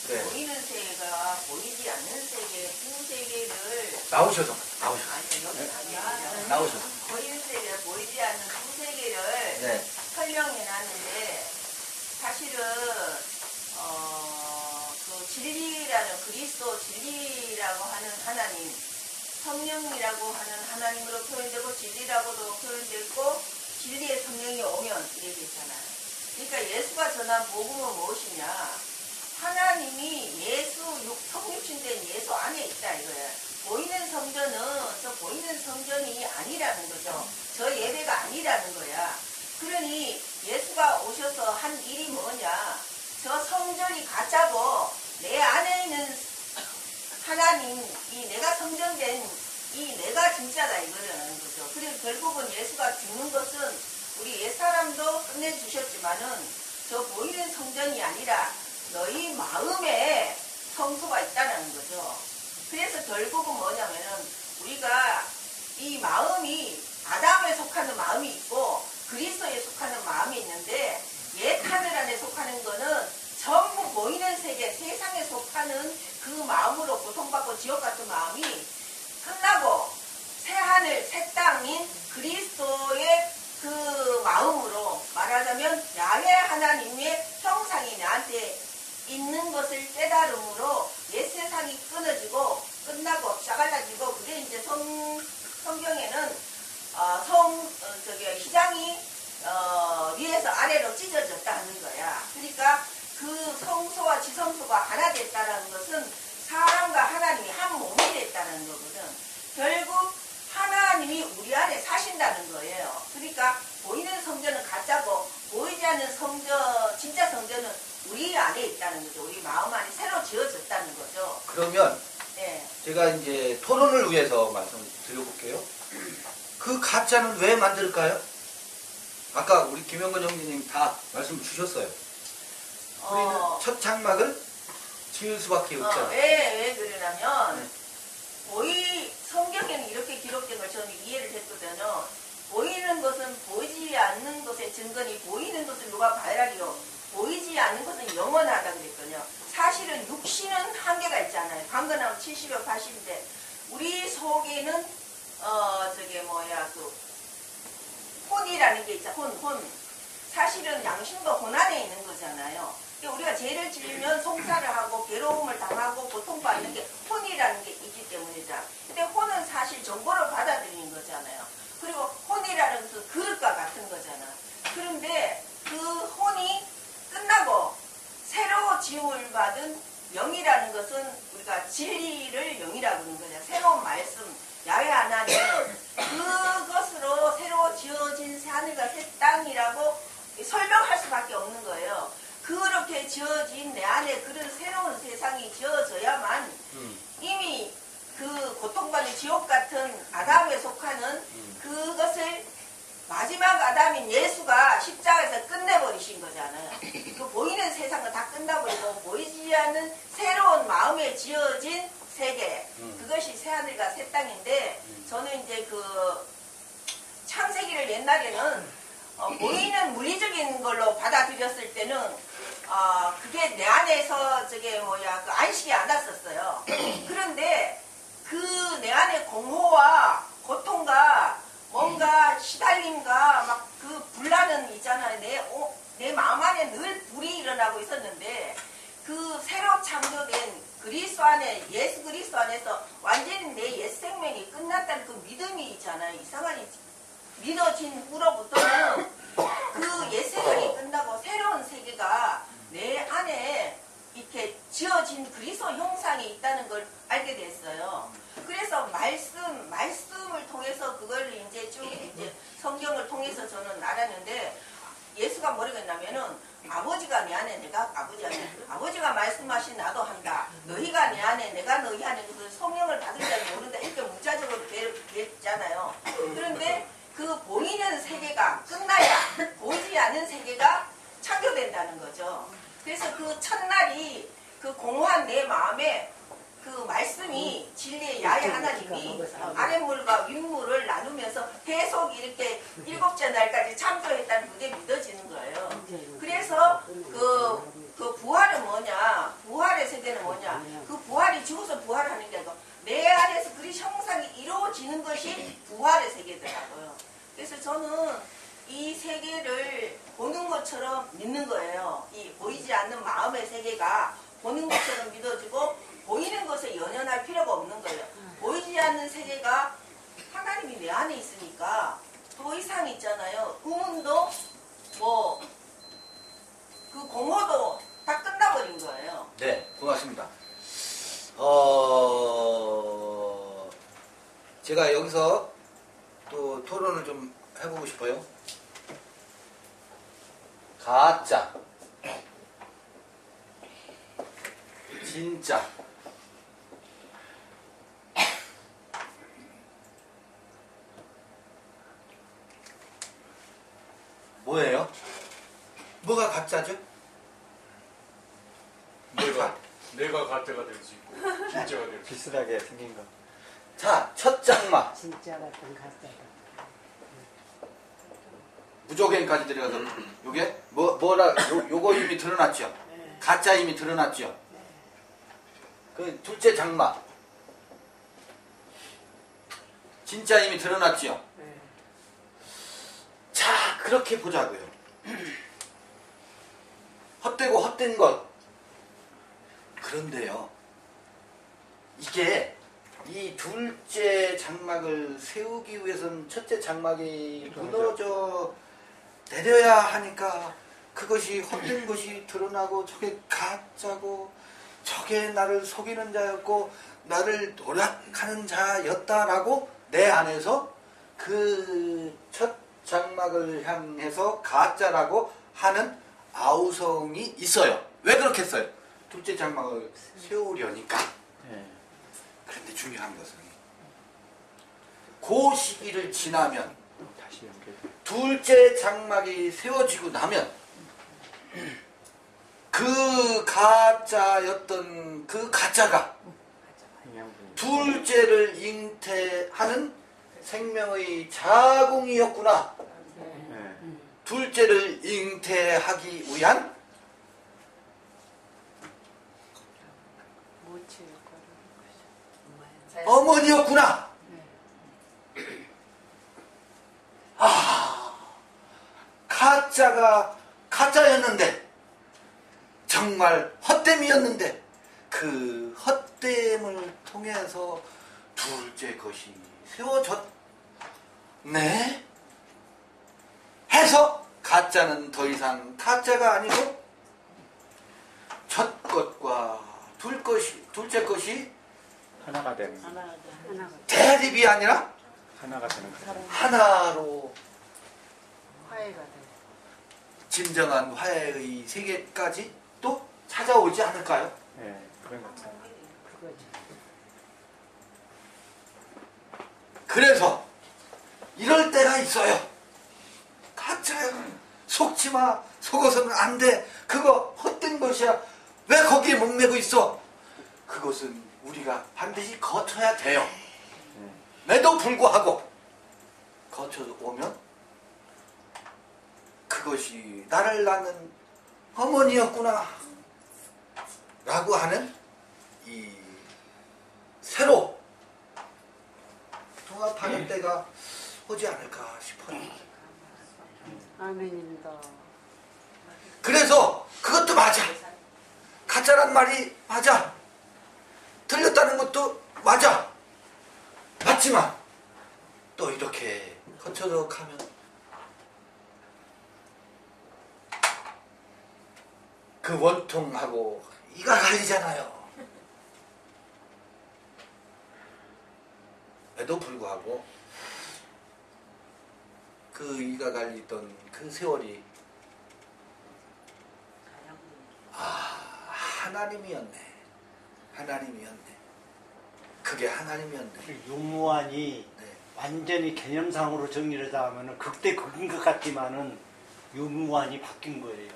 네. 보이는 세계가 보이지 않는 세계, 두 세계를 나오셔서. 보이는 세계가 보이지 않는 두 세계를 네. 설명해놨는데 사실은 그 진리라는 그리스도 진리라고 하는 하나님, 성령이라고 하는 하나님으로 표현되고 진리라고도 표현되고 진리의 성령이 오면 이렇게 있잖아요. 그러니까 예수가 전한 복음은 무엇이냐? 하나님이 예수 성육신된 예수 안에 있다 이거예요. 보이는 성전은 저 보이는 성전이 아니라는 거죠. 저 예배가 아니라는 거야. 그러니 예수가 오셔서 한 일이 뭐냐? 저 성전이 가짜고 내 안에 있는 하나님, 이 내가 성전된 이 내가 진짜다 이거라는 거죠. 그리고 결국은 예수가 죽는 것은 우리 옛사람도 끝내주셨지만은 저 보이는 성전이 아니라 너희 마음에 성소가 있다는 거죠. 그래서 결국은 뭐냐면은 우리가 이 마음이 아담에 속하는 마음이 있고 그리스도에 속하는 마음이 있는데 옛 하늘 안에 속하는 거는 전부 보이는 세계, 세상에 속하는 그 마음으로 고통받고 지옥 같은 마음이 끝나고 새 하늘, 새 땅인 그리스도의 그 마음으로 말하자면 야훼 하나님의 형상이 나한테 있는 것을 깨달음으로 옛 세상이 끊어지고 끝나고 짜갈라지고 그게 이제 성경에는 그러면 예. 제가 이제 토론을 위해서 말씀드려볼게요. 그 가짜는 왜 만들까요? 아까 우리 김영건 형님 다 말씀 주셨어요. 우리는 첫 장막을 지을 수밖에 없잖아요. 왜 그러냐면 성경에는 이렇게 기록된 걸 저는 이해를 했거든요. 보이는 것은 보이지 않는 것의 증거니 보이는 것은 누가 봐야리요. 보이지 않는 것은 영원하다 그랬거든요. 사실은 육신은 한계가 있잖아요. 강건하면 70여 80인데 우리 속에는 혼이라는 게 있죠. 혼. 사실은 양심과 혼 안에 있는 거잖아요. 우리가 죄를 지으면 송사를 하고 괴로움을 당하고 고통받는 게 혼이라는 게 있기 때문이죠. 근데 혼은 사실 정보를 받아들이는 거잖아요. 그리고 혼이라는 그 그릇과 같은 거잖아. 그런데 그 혼이 끝나고 새로 지음을 받은 영이라는 것은 우리가 진리를 영이라고 하는 거죠. 새로운 말씀, 야외 하나님, 그것으로 새로 지어진 새하늘과 새 땅이라고 설명할 수밖에 없는 거예요. 그렇게 지어진 내 안에 그런 새로운 세상이 지어져야만 이미 그 고통받는 지옥 같은 아담에 속하는 그것을 마지막 아담인 예수가 십자가에서 끝내버리신 거잖아요. 그 보이는 세상은 다 끝나버리고 보이지 않는 새로운 마음에 지어진 세계, 그것이 새하늘과 새 땅인데 저는 이제 그 창세기를 옛날에는 보이는 물리적인 걸로 받아들였을 때는 그게 내 안에서 그 안식이 안 왔었어요. 그런데 그 내 안에 공허와 고통과 뭔가 시달림과 막 그 분란은 있잖아요. 내 마음 안에 늘 불이 일어나고 있었는데 그 새로 창조된 그리스도 안에 예수 그리스도 안에서 완전히 내 옛 생명이 끝났다는 그 믿음이 있잖아요. 이상하니 믿어진 후로부터는 그 옛 생명이 끝나고 새로운 세계가 내 안에 이렇게 지어진 그리스도 형상이 있다는 걸 알게 됐어요. 그래서 말씀을 통해서 그걸 이제 쭉 성경을 통해서 저는 알았는데 예수가 뭐라고 했냐면은 아버지가 내 안에 내가 아버지 안에 아버지가 말씀하신 나도 한다. 너희가 내 안에 내가 너희 안에 그 성령을 받을 자는 모른다. 이렇게 문자적으로 됐잖아요. 그런데 그 보이는 세계가 끝나야 보이지 않는 세계가 창조된다는 거죠. 그래서 그 첫날이 그 공허한 내 마음에 그 말씀이 진리의 야외 하나님이 아랫물과 윗물을 나누면서 계속 이렇게 7째 날까지 창조했다는 그게 믿어지는 거예요. 그래서 그 부활은 뭐냐? 부활의 세계는 뭐냐? 그 부활이 죽어서 부활하는 게 아니고 내 안에서 그 형상이 이루어지는 것이 부활의 세계더라고요. 그래서 저는 이 세계를 보는 것처럼 믿는 거예요. 이 보이지 않는 마음의 세계가 보는 것처럼 믿어지고 보이는 것에 연연할 필요가 없는 거예요. 보이지 않는 세계가 하나님이 내 안에 있으니까 더 이상 있잖아요. 의문도 그 공허도 다 끝나버린 거예요. 네, 고맙습니다. 제가 여기서 또 토론을 좀 해보고 싶어요. 가짜, 진짜, 뭐예요? 뭐가 가짜죠? 내가 가짜가 될 수 있고 진짜가 될 수 있고 비슷하게 생긴 거. 자, 첫 장막. 진짜 같은 가짜다. 무조건까지 들어가서 요게 요거 이미 드러났죠. 가짜 이미 드러났죠. 그 둘째 장막. 진짜 이미 드러났죠. 자, 그렇게 보자고요. 헛되고 헛된 것. 그런데요. 이게 이 둘째 장막을 세우기 위해서는 첫째 장막이 무너져 내려야 하니까 그것이 헛된 것이 드러나고 저게 가짜고 저게 나를 속이는 자였고 나를 노력하는 자였다라고 내 안에서 그 첫 장막을 향해서 가짜라고 하는 아우성이 있어요. 왜 그렇게 했어요? 둘째 장막을 세우려니까. 그런데 중요한 것은 그 시기를 지나면 다시 연결. 둘째 장막이 세워지고 나면 그 가짜였던 그 가짜가 둘째를 잉태하는 생명의 자궁이었구나. 둘째를 잉태하기 위한 어머니였구나. 아, 가짜가 가짜였는데 정말 헛됨이었는데 그 헛됨을 통해서 둘째 것이 세워졌네 해서 가짜는 더 이상 가짜가 아니고 첫 것과 둘째 것이 하나가 되는. 대립이 아니라 하나가 되는 거죠. 하나로 화해가 돼. 진정한 화해의 세계까지 또 찾아오지 않을까요? 네, 그런 것 같아요. 그거지. 그래서 이럴 때가 있어요. 가짜야. 속지 마. 속어서는 안 돼. 그거 헛된 것이야. 왜 거기에 목매고 있어? 그것은 우리가 반드시 거쳐야 돼요. 에도 불구하고 거쳐서 오면 그것이 나를 낳는 어머니였구나 라고 하는 이 새로 통합하는 때가 오지 않을까 싶어요. 아멘입니다. 그래서 그것도 맞아. 가짜란 말이 맞아. 틀렸다는 것도 맞아. 맞지만 또 이렇게 거쳐서 가면 그 원통하고 이가 갈리잖아요. 에도 불구하고 그 이가 갈리던 그 세월이 하나님이었네. 하나님이었네. 그게 하나님이었네. 유무환이 완전히 개념상으로 정리를 하면은 극대 극인 것 같지만은 유무환이 바뀐 거예요.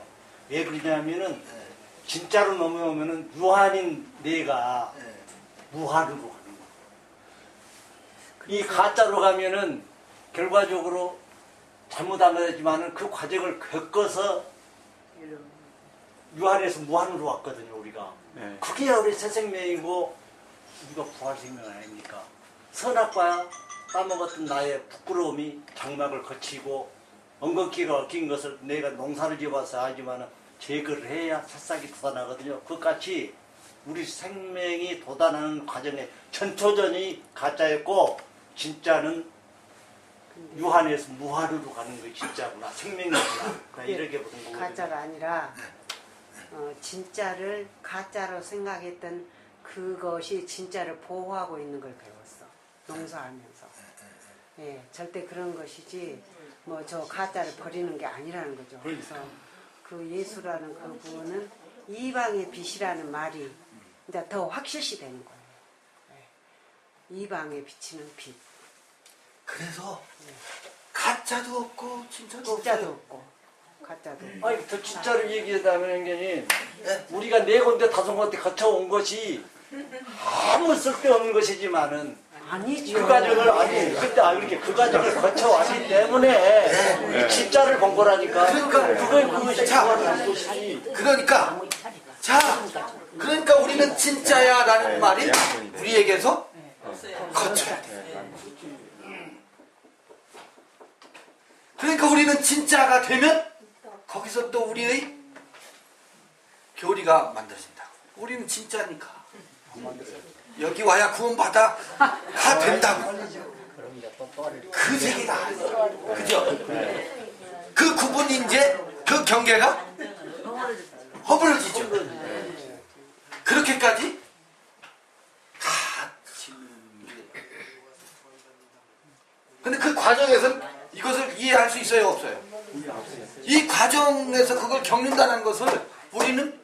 왜 그러냐면은 진짜로 넘어오면은 유한인 내가 무한으로 가는 거예요. 이 가짜로 가면은 결과적으로 잘못한 거지만은 그 과정을 겪어서 유한에서 무한으로 왔거든요, 우리가. 네. 그게 우리 새 생명이고 우리가 부활 생명 아닙니까? 선악과 까먹었던 나의 부끄러움이 장막을 거치고 엉겅퀴가 얽힌 것을 내가 농사를 지어봐서 알지만은 제거를 해야 새싹이 돋아나거든요. 그같이 우리 생명이 돋아나는 과정에 전초전이 가짜였고 진짜는 유한에서 무한으로 가는 게 진짜구나. 생명이구나. 이렇게 보는 거거든요. 가짜가 아니라 진짜를 가짜로 생각했던 그것이 진짜를 보호하고 있는 걸 배웠어. 농사하면서. 예, 절대 그런 것이지 뭐 저 가짜를 버리는 게 아니라는 거죠. 그래서 그 예수라는 그분은 이방의 빛이라는 말이 이제 더 확실시 되는 거예요. 예. 이방에 비치는 빛. 그래서 가짜도 없고 진짜도 없고 가짜도 없고. 아니 더 진짜로 얘기하자면 우리가 네 군데 다섯 군데 거쳐온 것이 아무 쓸데없는 것이지만은 아니죠. 그 과정을 그때 그 과정을 거쳐왔기 때문에 이 진짜를 본 거라니까. 그러니까 그것이 부활하는 것이. 그러니까 우리는 진짜야라는 말이 우리에게서 거쳐야 돼. 그러니까 우리는 진짜가 되면 거기서 또 우리의 교리가 만들어진다. 우리는 진짜니까. 여기 와야 구원받아 가 된다고. 그 세계가 아니에요. 그죠? 그 구분이 이제 그 경계가 허물어지죠. 그렇게까지 근데 그 과정에서는 이것을 이해할 수 있어요, 없어요? 이 과정에서 그걸 겪는다는 것을 우리는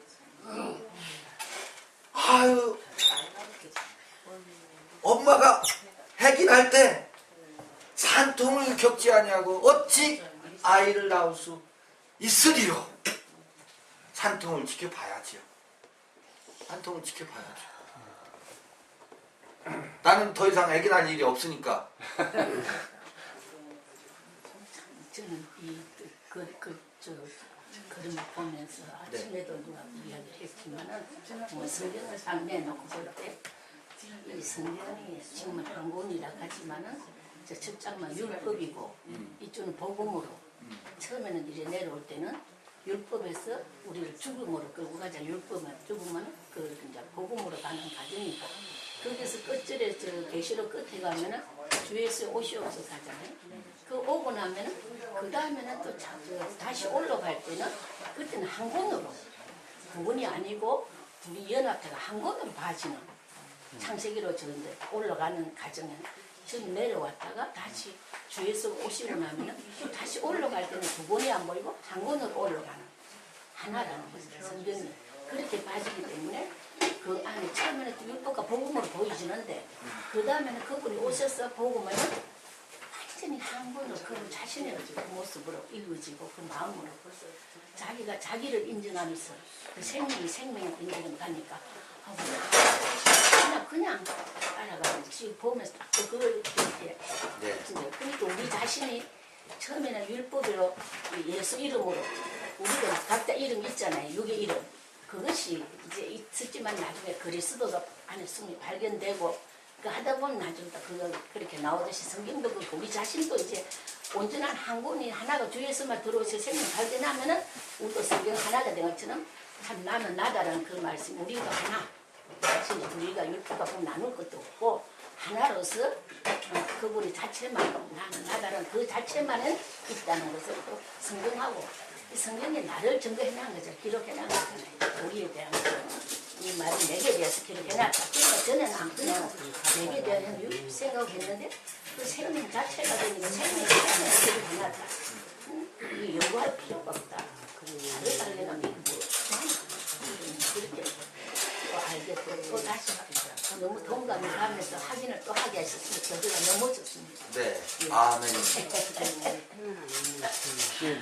엄마가 해긴할 때 산통을 겪지 아니하고 어찌 아이를 낳을 수 있으리요. 산통을 지켜봐야지요. 산통을 지켜봐야죠. 나는 더 이상 애기 낳을 일이 없으니까. 저는 그림을 보면서 아침에도 누가 이야기를 했지만은 뭐 성경을 딱 내놓고 볼 때 이 성경이 정말 한권이라 하지만은 저 첫 장만 율법이고 이쪽은 복음으로 처음에는 이제 내려올 때는 율법에서 우리를 죽음으로 끌고 가자. 율법은 죽으면 그 이제 복음으로 가는 과정이고 거기서 끝절에 저 계시록 끝에 가면은 주 예수 오시옵소서 하잖아요. 그 오고 나면은 그 다음에는 또 다시 올라갈 때는 그때는 한 권으로 두 권이 아니고 둘이 연합해가 한 권으로 봐지는 창세기로 저런데 올라가는 과정에 지금 내려왔다가 다시 주 예수 오시고 나면은 다시 올라갈 때는 두 권이 안 보이고 한 권으로 올라가는 하나라는 거죠. 성경이 그렇게 봐지기 때문에 그 안에 처음에는 율법과 복음으로 보이지는데 그 다음에는 그분이 오셔서 복음을 완전히 한 번으로 그 자신의 모습으로 이루어지고 그 마음으로 자기가 자기를 인정하면서 그 생명을 인정을 가니까 그냥 따라가는 지금 보면서 딱 그걸 이렇게 그러니까 우리 자신이 처음에는 율법으로 예수 이름으로 우리가 각자 이름이 있잖아요. 육의 이름 그것이 이제 있었지만 나중에 그리스도가 안에 숨이 발견되고 그 하다 보면 나중에 그거 그렇게 나오듯이 성경도 그렇고 우리 자신도 이제 온전한 한 권이 하나가 주 예수만 들어오셔 생명 발견하면은 우리도 성경 하나가 된 것처럼 참 나는 나다라는 그 말씀 우리가 하나 자신이 우리가 율법과 보면 나눌 것도 없고 하나로서 그분이 자체만 나는 나다라는 그 자체만은 있다는 것을 또 성경하고 이 성경이 나를 증거해놓은 거죠. 기록해놓은 거잖아요. 우리에 대한 이 말이 내게 대해서 기록해놨다. 그러니까 저는 안 그냥 내게 대한 생각했는데 그 생명 자체가 되니까 생명 자체가 기록해놨다. 이 연구할 필요가 없다. 나를 달래는 이거 그렇게 또 알겠고 또 다시 너무 동감이 가면서 확인을 또 하게 하셨으면 저희가 너무 좋습니다. 네. 아멘.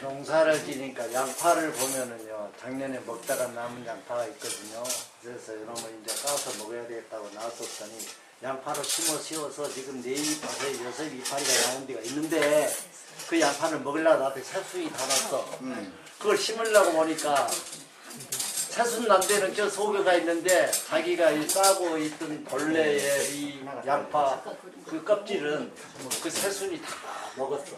농사를 지니까 양파를 보면은요, 작년에 먹다가 남은 양파가 있거든요. 그래서 이놈을 이제 까서 먹어야 되겠다고 놔뒀더니 양파를 씌워서 지금 4이파리, 6이파리가 나온 데가 있는데 그 양파를 먹으려고 앞에 새순이 다 났어. 그걸 심으려고 보니까 새순 난 데는 저 속에가 있는데 자기가 이 싸고 있던 본래의 이 양파 그 껍질은 그 새순이 다 먹었어.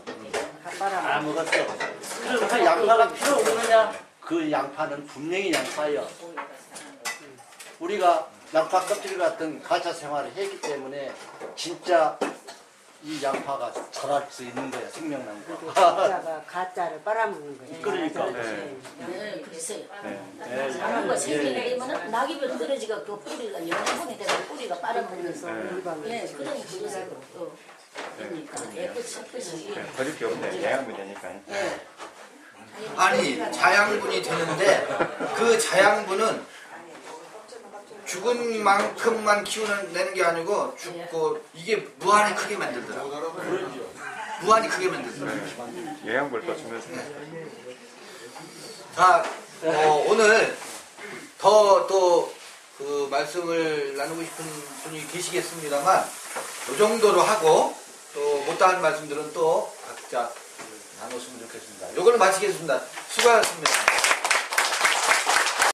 다 먹었어. 그럼 그 양파가 필요 없느냐? 그 양파는 분명히 양파예요. 우리가 양파 껍질 같은 가차 생활을 했기 때문에 진짜 이 양파가 자랄 수 있는 거야, 생명나무가. 가짜가 가짜를 빨아먹는 거지. 그러니까. 네, 글쎄요. 다른 거 생기게 되면은 낙엽이 떨어지가 그 뿌리가 영양분이 되고 뿌리가 빨아먹면서 네, 그런 그것을 또 그러니까 깨끗이 버릴 게 없네. 양양분이 되니까. 네. 아니 자양분이 되는데 그 자양분은 죽은 만큼만 키워내는 게 아니고 죽고 이게 무한히 크게 만들더라. 무한히 크게 만들더라. 영양분을 또 주면서. 자, 오늘 더 또 그 말씀을 나누고 싶은 분이 계시겠습니다만 이 정도로 하고 또 못다한 말씀들은 또 각자 나눴으면 좋겠습니다. 이걸 마치겠습니다. 수고하셨습니다.